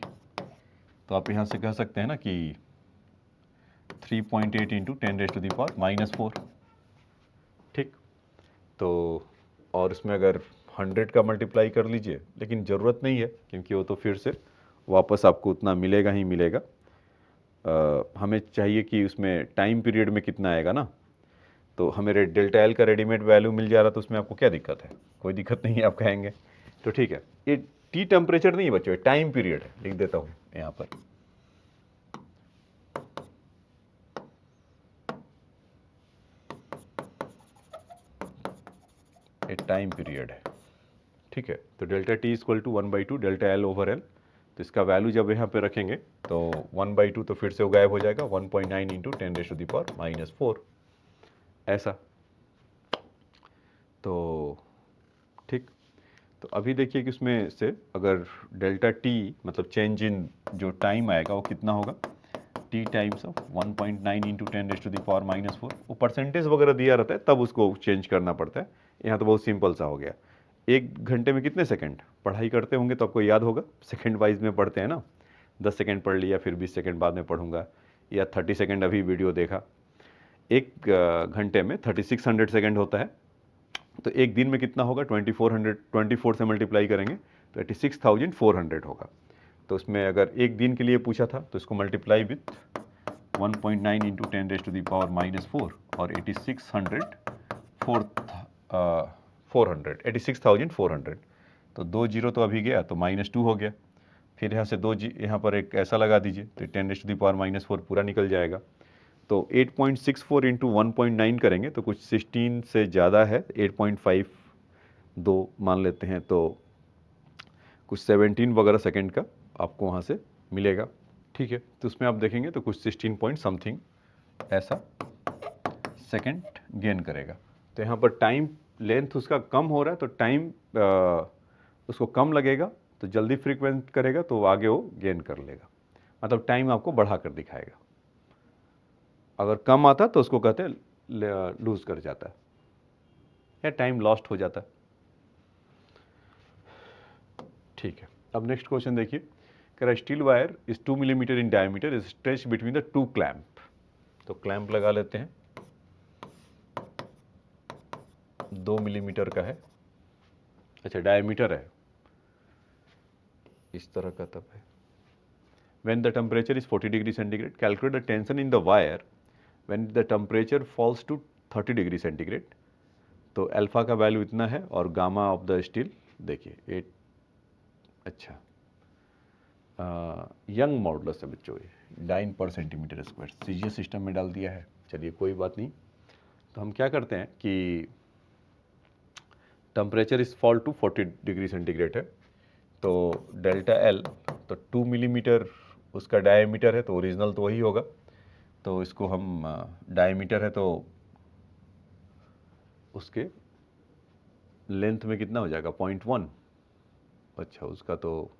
तो आप यहाँ से कह सकते हैं ना कि 3.8 इंटू 10⁻⁻4। ठीक, तो और इसमें अगर 100 का मल्टीप्लाई कर लीजिए, लेकिन ज़रूरत नहीं है क्योंकि वो तो फिर से वापस आपको उतना मिलेगा ही मिलेगा। हमें चाहिए कि उसमें टाइम पीरियड में कितना आएगा ना, तो हमें डेल्टा एल का रेडीमेड वैल्यू मिल जा रहा, तो उसमें आपको क्या दिक्कत है, कोई दिक्कत नहीं है आप कहेंगे। तो ठीक है, ये टी टेम्परेचर नहीं है बच्चों, टाइम पीरियड है, लिख देता हूँ यहाँ पर। ये टाइम पीरियड है, ठीक है। तो delta T equal to 1/2 delta L over L. तो इसका वैल्यू जब यहाँ पे रखेंगे तो 1/2 तो फिर से वो गायब हो जाएगा, 1.9 इंटू 10⁻⁻4 ऐसा। तो ठीक, तो अभी देखिए कि उसमें से अगर डेल्टा टी मतलब चेंज इन जो टाइम आएगा वो कितना होगा, टी टाइम्स ऑफ 1.9 इंटू 10⁻⁻4। वो परसेंटेज वगैरह दिया रहता है तब उसको चेंज करना पड़ता है, यहाँ तो बहुत सिंपल सा हो गया। 1 घंटे में कितने सेकंड, पढ़ाई करते होंगे तो आपको याद होगा, सेकंड वाइज में पढ़ते हैं ना, 10 सेकंड पढ़ लिया, फिर 20 सेकंड बाद में पढ़ूंगा, या 30 सेकंड अभी वीडियो देखा। 1 घंटे में 3600 सेकंड होता है, तो एक दिन में कितना होगा, 24 से मल्टीप्लाई करेंगे तो 86,400 होगा। तो उसमें अगर एक दिन के लिए पूछा था तो इसको मल्टीप्लाई विथ 1.9 इंटू 10⁻⁻4 और 86,400, तो 2 जीरो तो अभी गया तो -2 हो गया। फिर यहाँ से 2 यहाँ पर एक ऐसा लगा दीजिए तो 10⁻⁻4 पूरा निकल जाएगा। तो 8.64 इंटू 1.9 करेंगे तो कुछ 16 से ज़्यादा है, 8.52 मान लेते हैं, तो कुछ 17 वगैरह सेकंड का आपको वहाँ से मिलेगा। ठीक है, तो उसमें आप देखेंगे तो कुछ 16 पॉइंट समथिंग ऐसा सेकंड गेन करेगा। तो यहाँ पर टाइम लेंथ उसका कम हो रहा है, तो टाइम उसको कम लगेगा, तो जल्दी फ्रीक्वेंट करेगा तो आगे वो गेन कर लेगा, मतलब टाइम आपको बढ़ा कर दिखाएगा। अगर कम आता तो उसको कहते हैं लूज कर जाता है या टाइम लॉस्ट हो जाता है। ठीक है, अब नेक्स्ट क्वेश्चन देखिए, कह रहा है steel wire is 2 millimetre in diameter is stretch between the 2 clamp. तो क्लैंप लगा लेते हैं, 2 मिलीमीटर का है, अच्छा डायमीटर है इस तरह का तब है, when the temperature is 40 degree centigrade, calculate the tension in the wire when the temperature falls to 30 degree centigrade. तो अल्फा का वैल्यू इतना है और गामा ऑफ द स्टील देखिए 8। अच्छा, यंग मॉडुलस है बच्चों, ये डाइन पर सेंटीमीटर स्क्वायर सीजीएस सिस्टम में डाल दिया है। चलिए कोई बात नहीं। तो हम क्या करते हैं कि temperature is fall to 40 degree centigrade है, तो डेल्टा एल तो 2 मिलीमीटर उसका डायमीटर है, तो ओरिजिनल तो वही होगा। तो इसको हम डायमीटर है तो उसके लेंथ में कितना हो जाएगा 0.1। अच्छा, उसका तो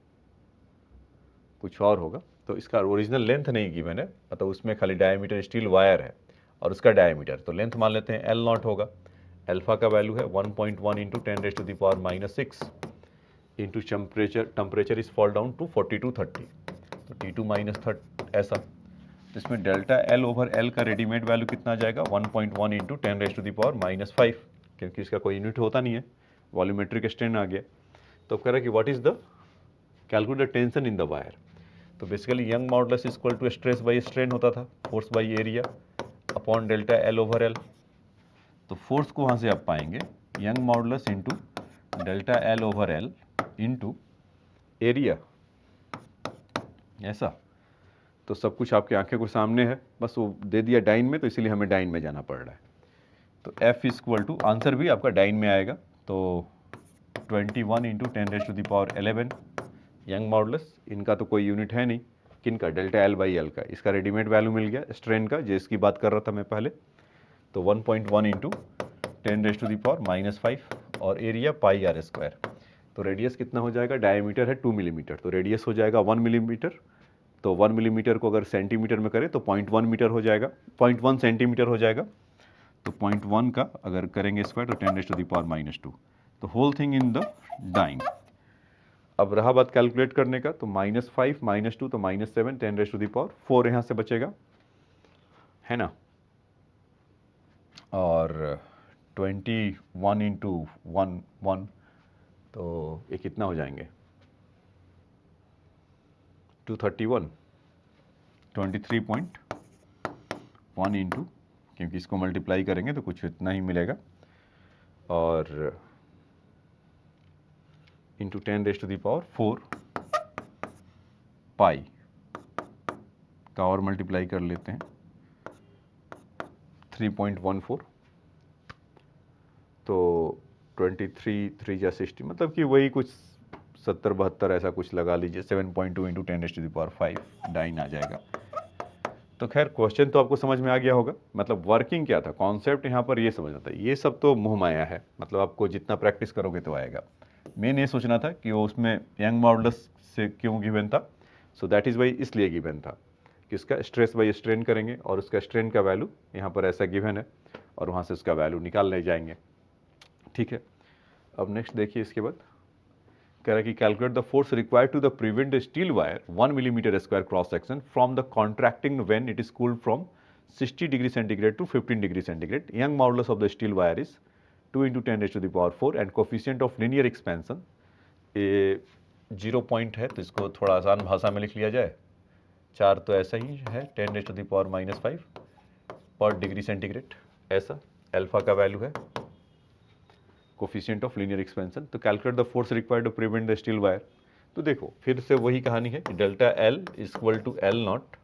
कुछ और होगा, तो इसका ओरिजिनल लेंथ नहीं की मैंने, मतलब उसमें खाली डायमीटर स्टील वायर है और उसका डायमीटर, तो लेंथ मान लेते हैं L नॉट होगा। अल्फा का वैल्यू है 1.1 into 10⁻⁻⁻6 into temperature is fall down to 40 to 30, तो T2 - 30 ऐसा। तो इसमें डेल्टा L ओवर L का रेडीमेड वैल्यू कितना आ जाएगा 1.1 इंटू 10⁻⁻⁵, क्योंकि इसका कोई यूनिट होता नहीं है, वॉल्यूमेट्रिक स्ट्रेन आ गया। तो कह रहा है कि what is the calculate the tension in the wire. तो basically Young modulus equal to stress by strain होता था, force by area upon delta L over L। तो फोर्स को वहाँ से आप पाएंगे Young modulus into delta L over L into area, ऐसा। तो सब कुछ आपके आंखें को सामने है, बस वो दे दिया डाइन में, तो इसीलिए हमें डाइन में जाना पड़ रहा है। तो F इक्वल टू आंसर भी आपका डाइन में आएगा, तो 21 इंटू 10⁻11 यंग मॉडुलस। इनका तो कोई यूनिट है नहीं, किनका, डेल्टा L बाई L का। इसका रेडीमेड वैल्यू मिल गया स्ट्रेन का, जिसकी बात कर रहा था मैं पहले। तो 1.1 इंटू 10⁻⁻5 और एरिया पाई आर स्क्वायर। तो रेडियस कितना हो जाएगा, डायमीटर है 2 मिलीमीटर, तो रेडियस हो जाएगा 1 मिलीमीटर। तो 1 मिलीमीटर को अगर सेंटीमीटर में करें तो 0.1 मीटर हो जाएगा, 0.1 सेंटीमीटर हो जाएगा। तो 0.1 का अगर करेंगे स्क्वायर तो 10⁻⁻2, तो whole thing in the dine. अब रहा बात कैलकुलेट करने का, तो -5 -2 तो -7 10⁻4 यहाँ से बचेगा, है ना। और 21 इंटू 1 तो ये कितना हो जाएंगे 231, 23.1 इंटू, क्योंकि इसको मल्टीप्लाई करेंगे तो कुछ इतना ही मिलेगा, और इंटू 10⁻4 पाई का और मल्टीप्लाई कर लेते हैं 3.14, तो 23 3 या 60, मतलब कि वही कुछ 70-72 ऐसा कुछ लगा लीजिए, 7.2 इंटू 10⁻5 डाइन आ जाएगा। तो खैर क्वेश्चन तो आपको समझ में आ गया होगा, मतलब वर्किंग क्या था, कॉन्सेप्ट यहाँ पर ये समझना था। ये सब तो मुँह माया है, मतलब आपको जितना प्रैक्टिस करोगे तो आएगा। मेन ये सोचना था कि वो उसमें यंग मॉडुलस से क्यों गिवन था, सो दैट इज़ वाई इसलिए गिवन था कि उसका स्ट्रेस बाई स्ट्रेन करेंगे और उसका स्ट्रेन का वैल्यू यहाँ पर ऐसा गिवन है और वहाँ से उसका वैल्यू निकाल ले जाएंगे, ठीक है। अब नेक्स्ट देखिए, इसके बाद कह रहा है कि calculate the force required to the prevent the steel wire 1 millimetre square cross section from the contracting when it is cooled from 60 degree centigrade to 15 degree centigrade. Young modulus of the steel wire is 2 into 10⁻4 and coefficient of linear expansion ये 0 point है, तो इसको थोड़ा आसान भाषा में लिख लिया जाए, 4 तो ऐसा ही है 10⁻⁻5 पर डिग्री सेंटीग्रेड, ऐसा। अल्फा का वैल्यू है कोफिशिएंट ऑफ लीनियर एक्सपेंशन। तो calculate the force required to prevent the steel wire. तो देखो फिर से वही कहानी है, delta L equal to L not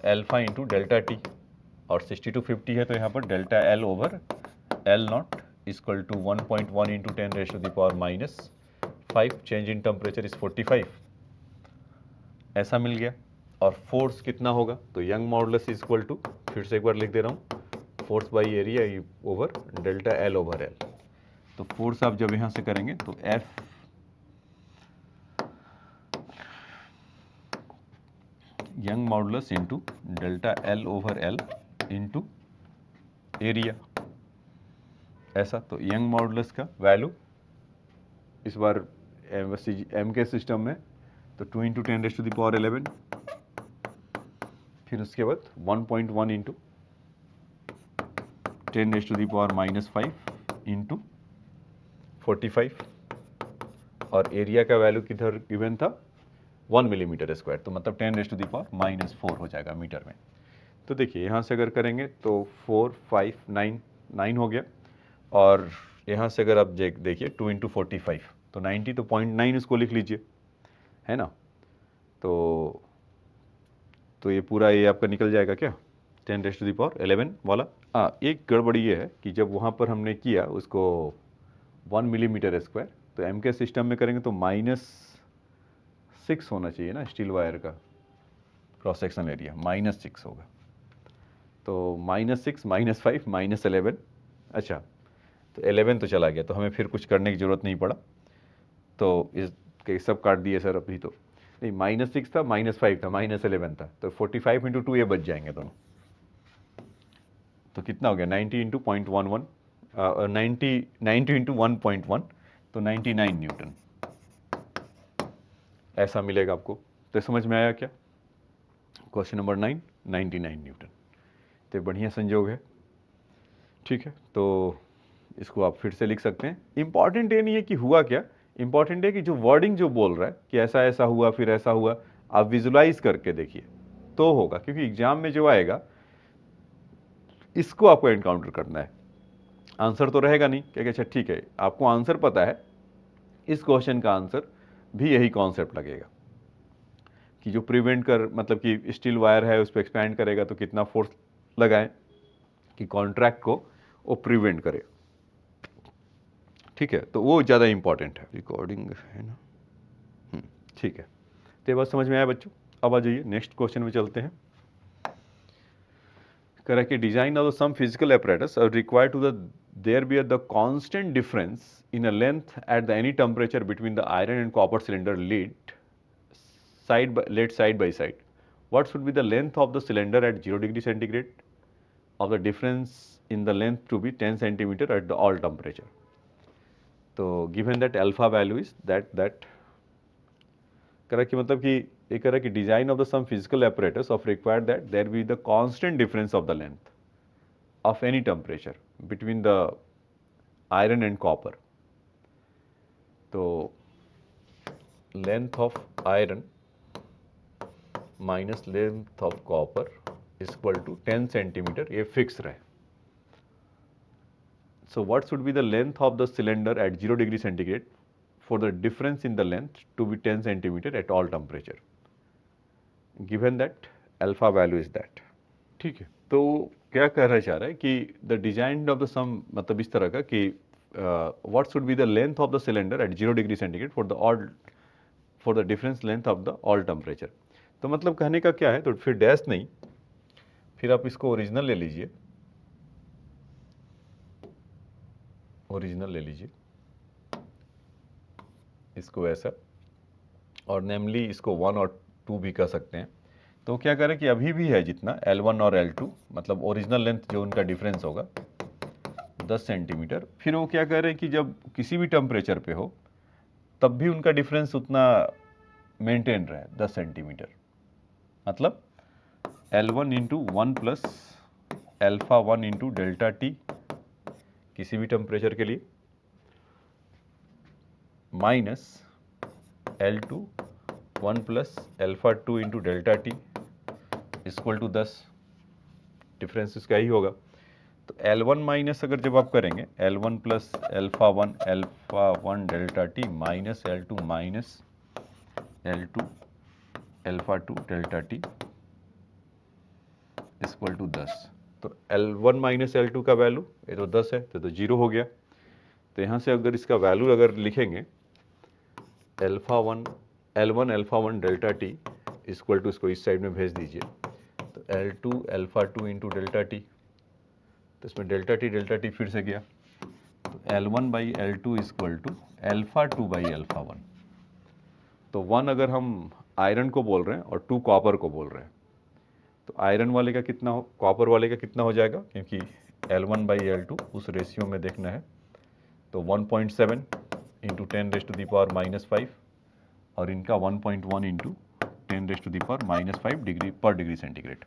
alpha into delta T, और 60 to 50 है तो यहाँ पर delta L over L not equal to 1.1 into 10⁻⁻5, change in temperature is 45, ऐसा मिल गया। और फोर्स कितना होगा, तो यंग मॉडुलस इक्वल टू, फिर से एक बार लिख दे रहा हूँ, force by area over delta L over L। तो फोर्स आप जब यहां से करेंगे तो F young modulus into delta L over L into area, ऐसा। तो यंग मॉडुलस का वैल्यू इस बार M के सिस्टम में तो 2 इंटू 10⁻11, फिर उसके बाद 1.1 इंटू 10⁻⁻5 इंटू 45, और एरिया का वैल्यू किधर गिवन था 1 मिलीमीटर स्क्वायर, तो मतलब 10⁻⁻⁴ हो जाएगा मीटर में। तो देखिए यहाँ से अगर करेंगे तो 4 5 9 9 हो गया, और यहाँ से अगर आप देखिए 2 × 45 तो 90, तो 0.9 इसको लिख लीजिए, है ना। तो ये पूरा ये आपका निकल जाएगा क्या 10⁻11 वाला। हाँ, एक गड़बड़ी ये है कि जब वहाँ पर हमने किया उसको 1 मिलीमीटर स्क्वायर, तो एम के सिस्टम में करेंगे तो -6 होना चाहिए ना, स्टील वायर का क्रॉस सेक्शन एरिया -6 होगा। तो -6 -5 -11, अच्छा तो 11 तो चला गया, तो हमें फिर कुछ करने की ज़रूरत नहीं पड़ा, तो इसके सब काट दिए सर अभी। तो नहीं, -6 था, -5 था, -11 था, तो 45 × 2 ये बच जाएंगे दोनों। तो कितना हो गया 90 × 0.11, 90 × 1.1, तो 99 न्यूटन ऐसा मिलेगा आपको। तो समझ में आया क्या? Question number 9 99 Newton. तो बढ़िया संयोग है, ठीक है। तो इसको आप फिर से लिख सकते हैं। इंपॉर्टेंट ये नहीं है कि हुआ क्या, इंपॉर्टेंट है कि जो वर्डिंग जो बोल रहा है कि ऐसा ऐसा हुआ फिर ऐसा हुआ, आप विजुलाइज करके देखिए तो होगा, क्योंकि एग्जाम में जो आएगा इसको आपको एनकाउंटर करना है। आंसर तो रहेगा नहीं कि अच्छा ठीक है आपको आंसर पता है, इस क्वेश्चन का आंसर भी यही कॉन्सेप्ट लगेगा कि जो प्रिवेंट कर मतलब कि स्टील वायर है उस पर एक्सपैंड करेगा तो कितना फोर्स लगाएं कि कॉन्ट्रैक्ट को वो प्रिवेंट करे, ठीक है। तो वो ज़्यादा इंपॉर्टेंट है। रिकॉर्डिंग है ना, ठीक है। तो ये बात समझ में आया बच्चों। अब आ जाइए नेक्स्ट क्वेश्चन में चलते हैं। कह रहा है कि design of some physical apparatus are required to there be the constant difference in a length at the any temperature between the iron and copper cylinder lid side by side. What should be the length of the cylinder at 0 degree centigrade of the difference in the length to be 10 centimeter at the all temperature. तो given that alpha value is that कह रहा कि मतलब कि ये कह रहा कि design of the some physical apparatus of required that there be the constant difference of the length of any temperature between the iron and copper. तो length of iron minus length of copper is equal to 10 centimeter, ये fix रहे। So what should be the length of the cylinder at 0 degree centigrade for the difference in the length to be 10 centimeter at all temperature, given that alpha value is that, ठीक है। तो क्या कहना चाह रहा है कि द डिजाइन ऑफ द सम मतलब इस तरह का कि what should be the length of the cylinder eight 0 degree centigrade for the difference length of the all temperature. तो मतलब कहने का क्या है, तो फिर डैश नहीं, फिर आप इसको ओरिजिनल ले लीजिए, ओरिजिनल ले लीजिए इसको ऐसा, और नेमली इसको 1 और 2 भी कह सकते हैं। तो क्या करें कि अभी भी है जितना L1 और L2 मतलब ओरिजिनल लेंथ जो उनका डिफरेंस होगा 10 सेंटीमीटर। फिर वो क्या कह रहे हैं कि जब किसी भी टेम्परेचर पे हो तब भी उनका डिफरेंस उतना मेंटेन रहे 10 सेंटीमीटर, मतलब L1 into 1 plus alpha 1 into delta T किसी भी टेम्परेचर के लिए, minus L2 1 plus alpha 2 into delta T equal to 10, difference इसका ही होगा। तो L1 माइनस अगर जब आप करेंगे L1 plus alpha 1 delta T minus L2 minus L2 alpha 2 delta T equal to 10। तो L1 माइनस L2 का वैल्यू ये तो 10 है, तो 0 हो गया। तो यहाँ से अगर इसका वैल्यू अगर लिखेंगे L1 alpha 1 delta T equal to, इसको इस साइड में भेज दीजिए, तो L2 alpha 2 into delta T, तो इसमें डेल्टा टी फिर से गया, तो L1 by L2 equal to alpha 2 by alpha 1। तो 1 अगर हम आयरन को बोल रहे हैं और 2 कॉपर को बोल रहे हैं, तो आयरन वाले का कितना हो, कॉपर वाले का कितना हो जाएगा, क्योंकि L1 बाई L2 उस रेशियो में देखना है। तो 1.7 इंटू 10⁻⁻5 और इनका 1.1 इंटू 10⁻⁻5 डिग्री पर डिग्री सेंटीग्रेड।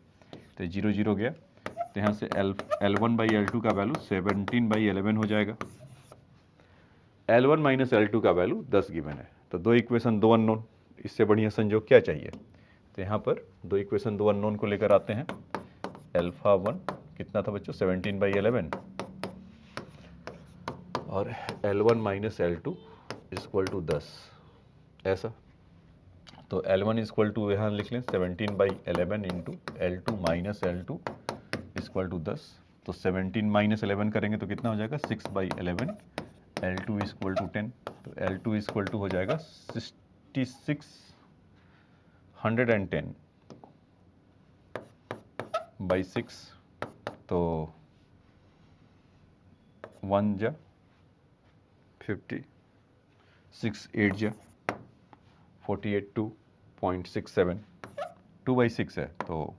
तो 0 0 गया, तो यहाँ से L1 बाई L2 का वैल्यू 17/11 हो जाएगा। L1 माइनस L2 का वैल्यू 10 गिवन है, तो दो इक्वेशन दो अननोन, इससे बढ़िया संजोग क्या चाहिए। तो यहाँ पर दो इक्वेशन, दो अननोन को लेकर आते हैं। अल्फा 1 कितना था बच्चों, 17/11 और L1 minus L2 equal to 10, ऐसा। तो L1 इक्वल टू यहाँ लिख लें 17/11 into L2 minus L2 equal to 10। तो 17 माइनस 11 करेंगे तो कितना हो जाएगा 6/11, L2 इक्वल टू 10। तो L2 इक्वल टू हो जाएगा 6610/6। तो 1 जा 50, 6 8 जा 48, 2.67, 2/6 है तो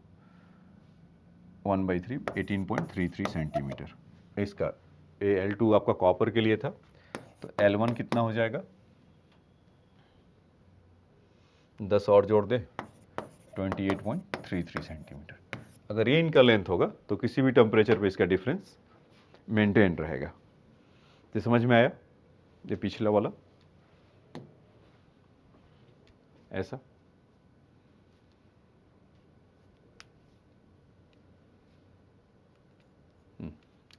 1/3 18.33 सेंटीमीटर। इसका L2 आपका कॉपर के लिए था। तो L1 कितना हो जाएगा, 10 और जोड़ दे 28.33 सेंटीमीटर। अगर ये इनका लेंथ होगा तो किसी भी टेम्परेचर पे इसका डिफरेंस मेंटेन रहेगा। तो समझ में आया, ये पिछला वाला ऐसा।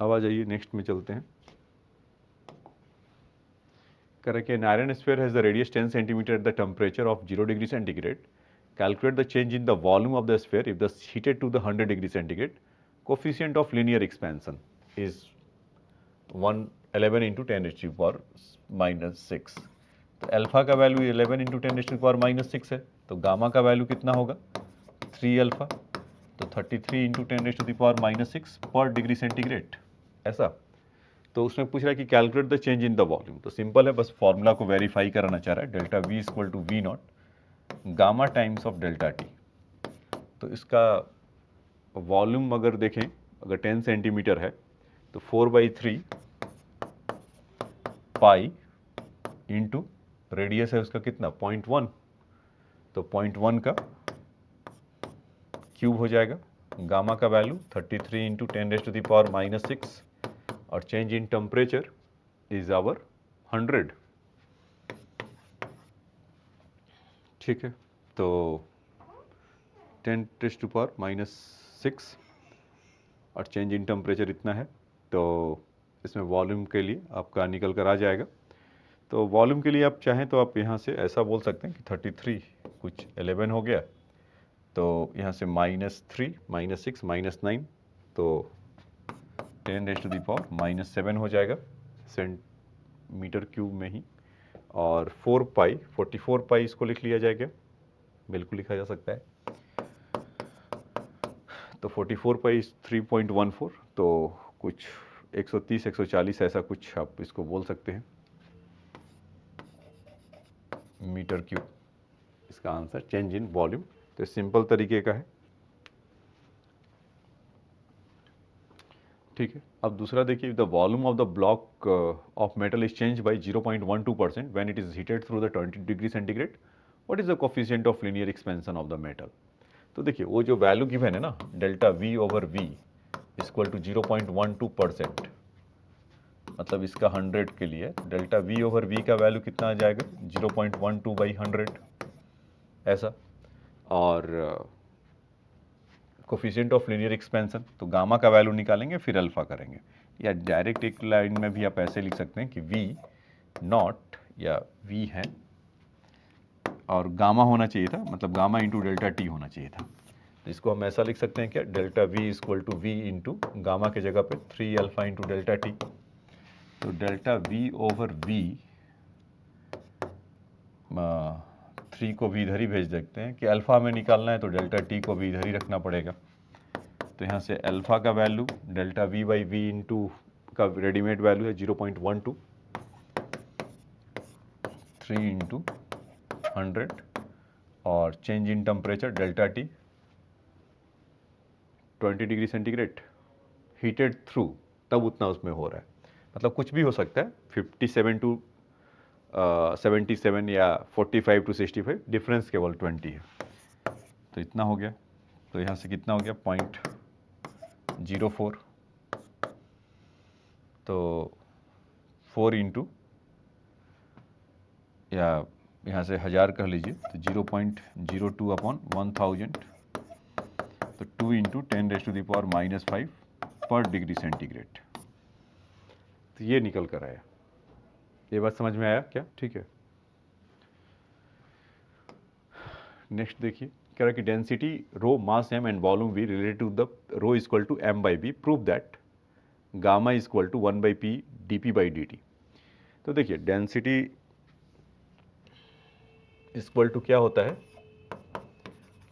अब आ जाइए नेक्स्ट में चलते हैं। Correct, an iron sphere has the radius 10 centimeter at the temperature of 0 degree centigrade. Calculate the change in the volume of the sphere if the heated to the 100 degree centigrade. Coefficient of linear expansion is 11 into 10 raised to the power minus 6. तो alpha का value 11 into 10 raise to the power minus 6 है। तो gamma का value कितना होगा 3 alpha. तो 33 into 10 raise to the power minus 6 पर degree centigrade, ऐसा। तो उसमें पूछ रहा है कि calculate the change in the volume. तो सिंपल है, बस फॉर्मूला को वेरीफाई कराना चाह रहा है। Delta V equal to V not gamma times of delta T. तो इसका वॉल्यूम अगर देखें, अगर 10 सेंटीमीटर है तो 4/3 पाई इंटू रेडियस है उसका कितना 0.1, तो 0.1 का क्यूब हो जाएगा। गामा का value 33 into 10 raise to the power minus 6 और change in temperature is our 100। ठीक है, तो 10 रेज़ टू पावर माइनस 6 और चेंज इन टेम्परेचर इतना है। तो इसमें वॉल्यूम के लिए आपका निकल कर आ जाएगा। तो वॉल्यूम के लिए आप चाहें तो आप यहाँ से ऐसा बोल सकते हैं कि 33 कुछ 11 हो गया, तो यहाँ से -3 -6 -9, तो 10 रेज़ टू द पावर -7 हो जाएगा सेंटीमीटर क्यूब में ही। और 4 पाई 44 पाई इसको लिख लिया जाएगा, बिल्कुल लिखा जा सकता है। तो 44 पाई 3.14, तो कुछ 130 140 ऐसा कुछ आप इसको बोल सकते हैं मीटर क्यूब, इसका आंसर चेंज इन वॉल्यूम। तो सिंपल तरीके का है। ठीक है, अब दूसरा देखिए, the volume of the block of metal is change by 0.12% when it is heated through the 20 degree centigrade. What is the coefficient of linear expansion of the metal. तो देखिए वो जो वैल्यू गिवन है ना, delta V over V equal to 0.12%, मतलब इसका 100 के लिए डेल्टा वी ओवर वी का वैल्यू कितना आ जाएगा 0.12/100, ऐसा। और कोफिशिएंट ऑफ लीनियर एक्सपेंशन, तो गामा का वैल्यू निकालेंगे फिर अल्फा करेंगे, या डायरेक्ट एक लाइन में भी आप ऐसे लिख सकते हैं कि वी नॉट या वी है और गामा होना चाहिए था, मतलब गामा इंटू डेल्टा टी होना चाहिए था। तो इसको हम ऐसा लिख सकते हैं क्या, delta V equal to V into gamma के जगह पे 3 अल्फा इंटू डेल्टा टी। तो डेल्टा वी ओवर वी 3 को भी इधर ही भेज देते हैं कि अल्फा में निकालना है तो डेल्टा टी को भी इधर ही रखना पड़ेगा। तो यहाँ से अल्फा का value delta V by V into का रेडीमेड वैल्यू है 0.12, 3 इंटू 100 और change in temperature delta T 20 degree centigrade heated through, तब उतना उसमें हो रहा है। मतलब कुछ भी हो सकता है, 57 टू 77 या 45 टू 65, डिफरेंस केवल 20 है। तो इतना हो गया। तो यहाँ से कितना हो गया 0.04, तो 4 इंटू या यहाँ से 1000 कह लीजिए तो 0.02 अपॉन 1000, तो 2 इंटू 10⁻⁻5 पर डिग्री सेंटीग्रेड। तो ये निकल कर आया। ये बात समझ में आया क्या? ठीक है। नेक्स्ट देखिए, कह रहा है कि density rho, mass m and volume v related to the rho is equal to m by v, prove that gamma is equal to 1 by p dp बाई dt। तो देखिए डेंसिटी इक्वल टू क्या होता है,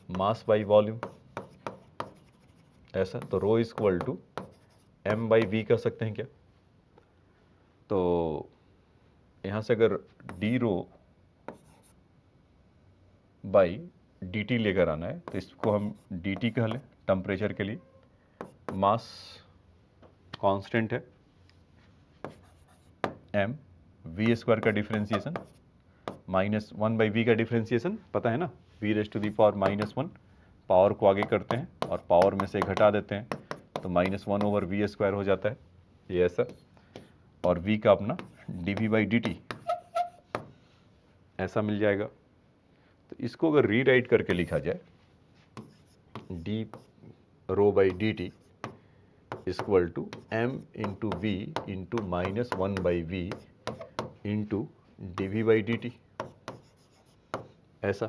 मास बाई वॉल्यूम, ऐसा। तो rho is equal to m by v कर सकते हैं क्या? तो यहाँ से अगर d rho by D t लेकर आना है तो इसको हम डी टी कह लें टेम्परेचर के लिए। मास कांस्टेंट है m, वी स्क्वायर का डिफ्रेंसिएशन माइनस 1 बाई वी का डिफ्रेंसिएशन पता है ना, V raise to the power -1, power को आगे करते हैं और पावर में से घटा देते हैं तो -1 ओवर वी स्क्वायर हो जाता है, ये ऐसा। और v का अपना dv बाई dt ऐसा मिल जाएगा। तो इसको अगर रीराइट करके लिखा जाए, d rho by D T equal to m into V into -1 by V into dv by dt, ऐसा।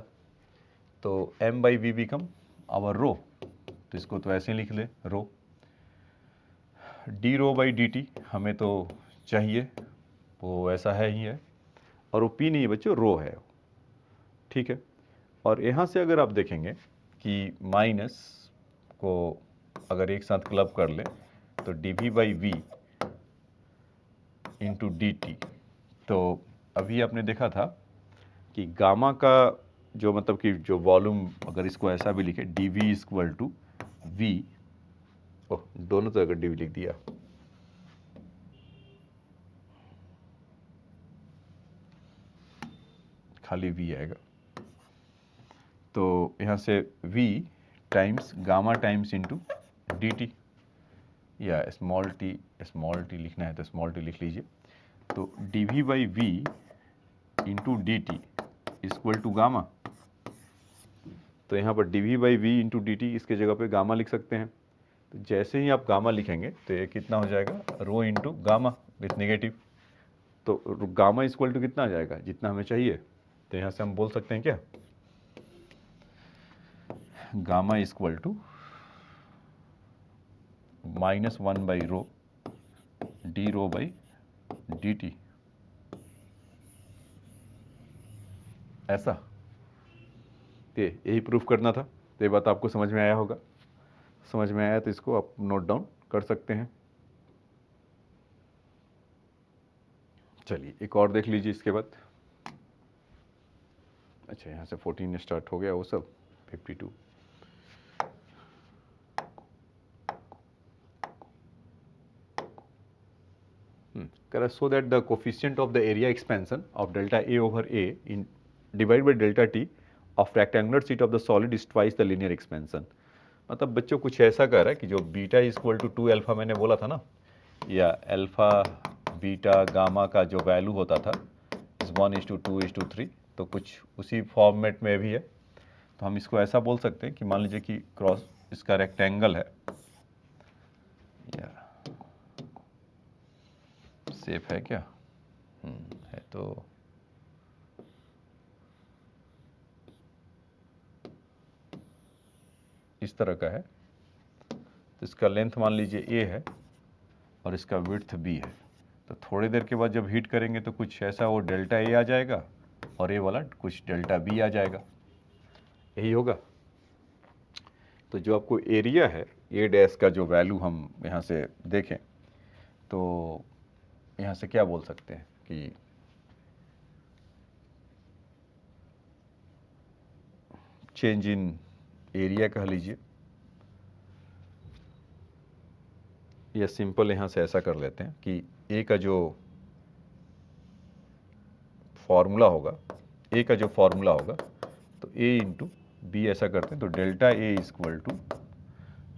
तो m by V become our rho, तो इसको तो ऐसे लिख ले rho. D rho by D t हमें तो चाहिए, वो ऐसा है ही है, और वो पी नहीं है बच्चों, रो है, ठीक है। और यहाँ से अगर आप देखेंगे कि माइनस को अगर एक साथ क्लब कर ले तो D V by V into D T, तो अभी आपने देखा था कि गामा का जो मतलब कि जो वॉल्यूम, अगर इसको ऐसा भी लिखे d V equal to V, oh दोनों तो अगर डी वी लिख दिया, खाली वी आएगा, तो यहाँ से v times gamma times into D T, या स्मॉल टी लिखना है तो स्मॉल टी लिख लीजिए। तो D V by V into D T equal to gamma, तो यहाँ पर D V by V into D T, इसके जगह पे गामा लिख सकते हैं। तो जैसे ही आप गामा लिखेंगे तो ये कितना हो जाएगा, rho into gamma with negative, तो गामा इक्वल टू कितना आ जाएगा, जितना हमें चाहिए। तो यहाँ से हम बोल सकते हैं क्या, gamma equal to -1 by rho D rho by D T, ऐसा। तो यही प्रूफ करना था। तो ये बात आपको समझ में आया होगा, समझ में आया तो इसको आप नोट डाउन कर सकते हैं। चलिए एक और देख लीजिए इसके बाद। अच्छा यहाँ से 14 स्टार्ट हो गया वो सब, 52। So that the coefficient of the area expansion of delta A over A in divided by delta T of rectangular sheet of the solid is twice the linear expansion। मतलब बच्चों कुछ ऐसा कर रहा है कि जो बीटा इक्वल टू 2 अल्फा मैंने बोला था ना, या अल्फा बीटा गामा का जो वैल्यू होता था 1:2:3, तो कुछ उसी फॉर्मेट में भी है। तो हम इसको ऐसा बोल सकते हैं कि मान लीजिए कि क्रॉस इसका रेक्टेंगल है, या सेफ है क्या, है तो इस तरह का है। तो इसका लेंथ मान लीजिए a है और इसका विड्थ b है। तो थोड़ी देर के बाद जब हीट करेंगे तो कुछ ऐसा वो डेल्टा a आ जाएगा और ये वाला कुछ डेल्टा b आ जाएगा, यही होगा। तो जो आपको एरिया है a डैश का जो वैल्यू हम यहाँ से देखें तो यहाँ से क्या बोल सकते हैं कि चेंज इन एरिया कह लीजिए, या सिंपल यहाँ से ऐसा कर लेते हैं कि ए का जो फॉर्मूला होगा, तो ए इंटू बी ऐसा करते हैं। तो डेल्टा ए इक्वल टू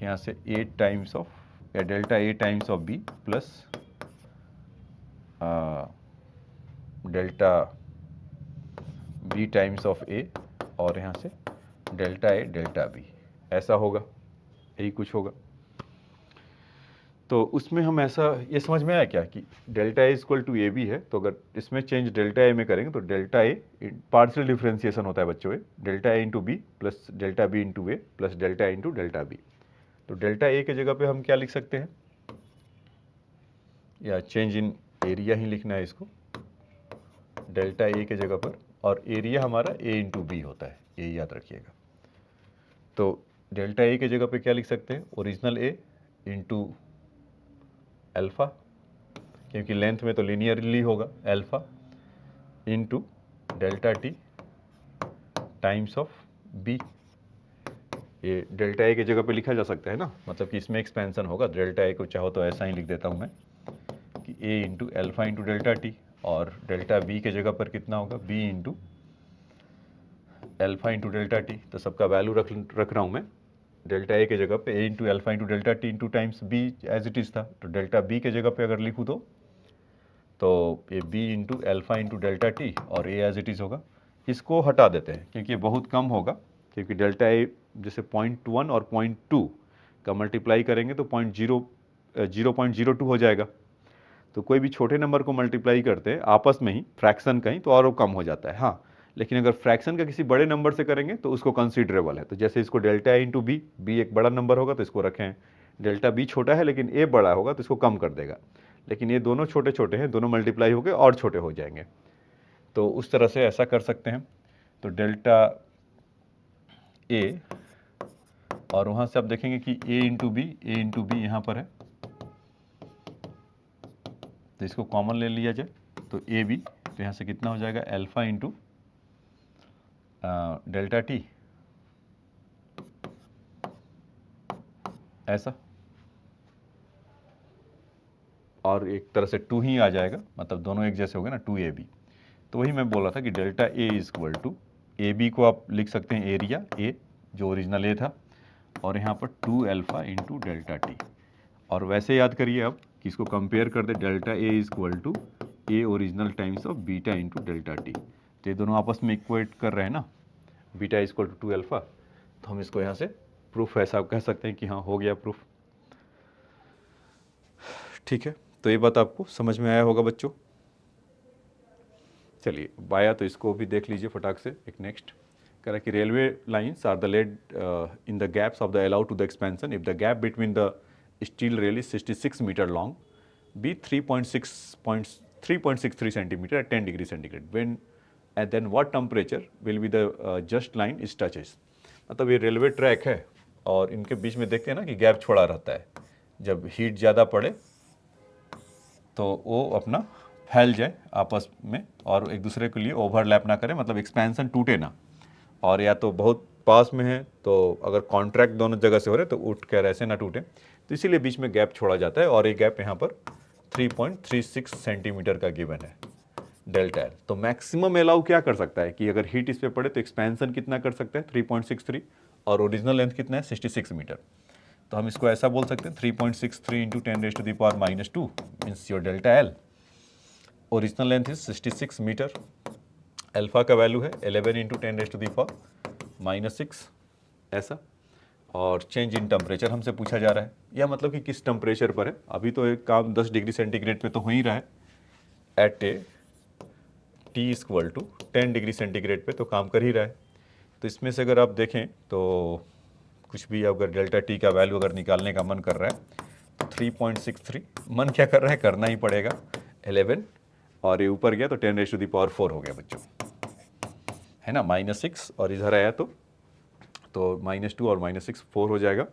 यहाँ से ए टाइम्स ऑफ, या delta A times of B plus delta B times of A, और यहाँ से डेल्टा ए डेल्टा बी, ऐसा होगा, यही कुछ होगा। तो उसमें हम ऐसा, ये समझ में आया क्या कि delta A equal to A B है, तो अगर इसमें चेंज डेल्टा ए में करेंगे तो डेल्टा ए पार्शियल डिफ्रेंसिएशन होता है बच्चों, delta A into B plus delta B into A plus delta A into delta B. तो डेल्टा ए के जगह पे हम क्या लिख सकते हैं, या चेंज इन एरिया ही लिखना है इसको, डेल्टा ए के जगह पर, और एरिया हमारा ए इंटू बी होता है, ये याद रखिएगा। तो डेल्टा ए के जगह पे क्या लिख सकते हैं, ओरिजिनल ए इंटू अल्फ़ा, क्योंकि लेंथ में तो लीनियरली होगा, alpha into delta T times of B. ये डेल्टा ए की जगह पे लिखा जा सकता है ना, मतलब कि इसमें एक्सपेंशन होगा। डेल्टा ए को चाहो तो ऐसा ही लिख देता हूँ मैं कि A into alpha into delta T, और डेल्टा बी के जगह पर कितना होगा, B into alpha into delta T. तो सबका वैल्यू रख रहा हूँ मैं, डेल्टा ए के जगह पे A into alpha into delta T into times B as it is था, तो डेल्टा बी के जगह पे अगर लिखूँ तो ये B into alpha into delta T और ए एज इट इज़ होगा। इसको हटा देते हैं क्योंकि ये बहुत कम होगा, क्योंकि डेल्टा ए जैसे 0.1 और 0.2 का मल्टीप्लाई करेंगे तो 0.02 हो जाएगा। तो कोई भी छोटे नंबर को मल्टीप्लाई करते हैं आपस में ही, फ्रैक्शन का ही, तो और वो कम हो जाता है। हाँ, लेकिन अगर फ्रैक्शन का किसी बड़े नंबर से करेंगे तो उसको कंसीडरेबल है। तो जैसे इसको delta A into B, B एक बड़ा नंबर होगा तो इसको रखें, डेल्टा बी छोटा है लेकिन ए बड़ा होगा तो इसको कम कर देगा, लेकिन ये दोनों छोटे छोटे हैं, दोनों मल्टीप्लाई होकर और छोटे हो जाएंगे। तो उस तरह से ऐसा कर सकते हैं। तो डेल्टा ए, और वहाँ से आप देखेंगे कि ए इंटू बी यहाँ पर है, तो इसको कॉमन ले लिया जाए तो ए बी, तो यहाँ से कितना हो जाएगा, अल्फ़ा इंटू डेल्टा टी, ऐसा, और एक तरह से 2 ही आ जाएगा, मतलब दोनों एक जैसे हो गए ना, 2ab। तो वही मैं बोल रहा था कि delta A is equal to, A B को आप लिख सकते हैं एरिया ए, जो ओरिजिनल ए था, और यहाँ पर 2 अल्फ़ा इंटू डेल्टा टी। और वैसे याद करिए आप कि इसको कंपेयर कर दे, delta A is equal to A original times of beta into delta T. तो ये दोनों आपस में इक्वेट कर रहे हैं ना, beta is equal to 2 alpha. तो हम इसको यहाँ से प्रूफ ऐसा कह सकते हैं कि हाँ, हो गया प्रूफ। ठीक है, तो ये बात आपको समझ में आया होगा बच्चों। चलिए बाया, तो इसको भी देख लीजिए फटाक से। एक नेक्स्ट कह रहा है कि railway lines are the laid in the gaps of the allowed to the expansion if the gap between the steel rail is 66 metre long, be 3.63 centimetre at 10 degree centigrade, when and then what temperature will be the just line is touches. मतलब ये railway track है और इनके बीच में देखते हैं ना कि गैप छोड़ा रहता है, जब हीट ज़्यादा पड़े तो वो अपना फैल जाए आपस में और एक दूसरे के लिए ओवरलैप ना करे, मतलब एक्सपेंशन टूटे ना। और या तो बहुत पास में है तो अगर कॉन्ट्रैक्ट दोनों जगह से हो रहे तो उठ कर ऐसे ना टूटे, तो इसीलिए बीच में गैप छोड़ा जाता है। और ये गैप यहाँ पर 3.36 सेंटीमीटर का गिवन है डेल्टा एल। तो मैक्सिमम अलाउ क्या कर सकता है कि अगर हीट इस पर पड़े तो एक्सपेंशन कितना कर सकते हैं, 3.63, और ओरिजिनल लेंथ कितना है, 66 मीटर। तो हम इसको ऐसा बोल सकते हैं 3.63 into 10⁻⁻² means your delta L. Original length is 66 metre, alpha का वैल्यू है 11 इंटू 10⁻⁻6, ऐसा। और चेंज इन टेम्परेचर हमसे पूछा जा रहा है, या मतलब कि किस टेम्परेचर पर है। अभी तो एक काम 10 डिग्री सेंटीग्रेड पे तो हो ही रहा है, at A T equal to 10 degree centigrade पे तो काम कर ही रहा है। तो इसमें से अगर आप देखें तो कुछ भी, अगर डेल्टा टी का वैल्यू अगर निकालने का मन कर रहा है तो 3.63, मन क्या कर रहा है, करना ही पड़ेगा 11, और ये ऊपर गया तो 10⁻⁴ हो गया बच्चों, है ना, -6, और इधर आया तो -2 और -6 4 हो जाएगा।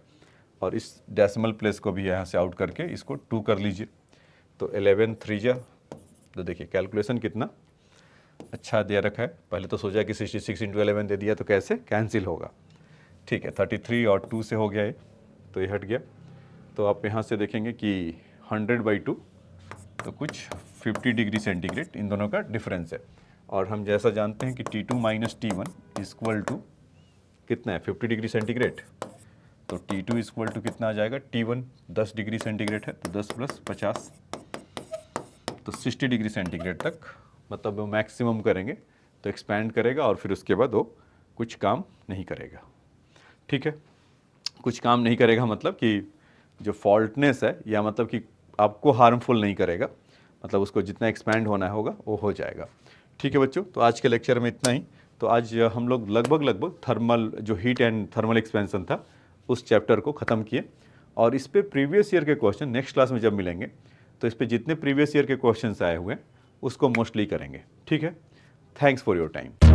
और इस डेसिमल प्लेस को भी यहाँ से आउट करके इसको 2 कर लीजिए, तो 11 3 जा, तो देखिए कैलकुलेशन कितना अच्छा दिया रखा है। पहले तो सोचा कि 66 इंटू 11 दे दिया तो कैसे कैंसिल होगा, ठीक है, 33 और 2 से हो गया ये, तो ये हट गया। तो आप यहाँ से देखेंगे कि 100/2 तो कुछ 50 डिग्री सेंटीग्रेड इन दोनों का डिफरेंस है। और हम जैसा जानते हैं कि T2 minus T1 equal to कितना है, 50 डिग्री सेंटीग्रेड। तो T2 इक्वल टू कितना आ जाएगा, T1 10 डिग्री सेंटीग्रेड है तो 10 + 50 तो 60 डिग्री सेंटीग्रेड तक, मतलब मैक्सिमम करेंगे तो एक्सपैंड करेगा और फिर उसके बाद वो कुछ काम नहीं करेगा। ठीक है, कुछ काम नहीं करेगा मतलब कि जो फॉल्टनेस है या मतलब कि आपको हार्मफुल नहीं करेगा, मतलब उसको जितना एक्सपैंड होना होगा वो हो जाएगा। ठीक है बच्चों, तो आज के लेक्चर में इतना ही। तो आज हम लोग लगभग थर्मल जो हीट एंड थर्मल एक्सपेंशन था उस चैप्टर को ख़त्म किए, और इस पे प्रीवियस ईयर के क्वेश्चन नेक्स्ट क्लास में जब मिलेंगे तो इस पे जितने प्रीवियस ईयर के क्वेश्चंस आए हुए हैं उसको मोस्टली करेंगे। ठीक है, थैंक्स फॉर योर टाइम।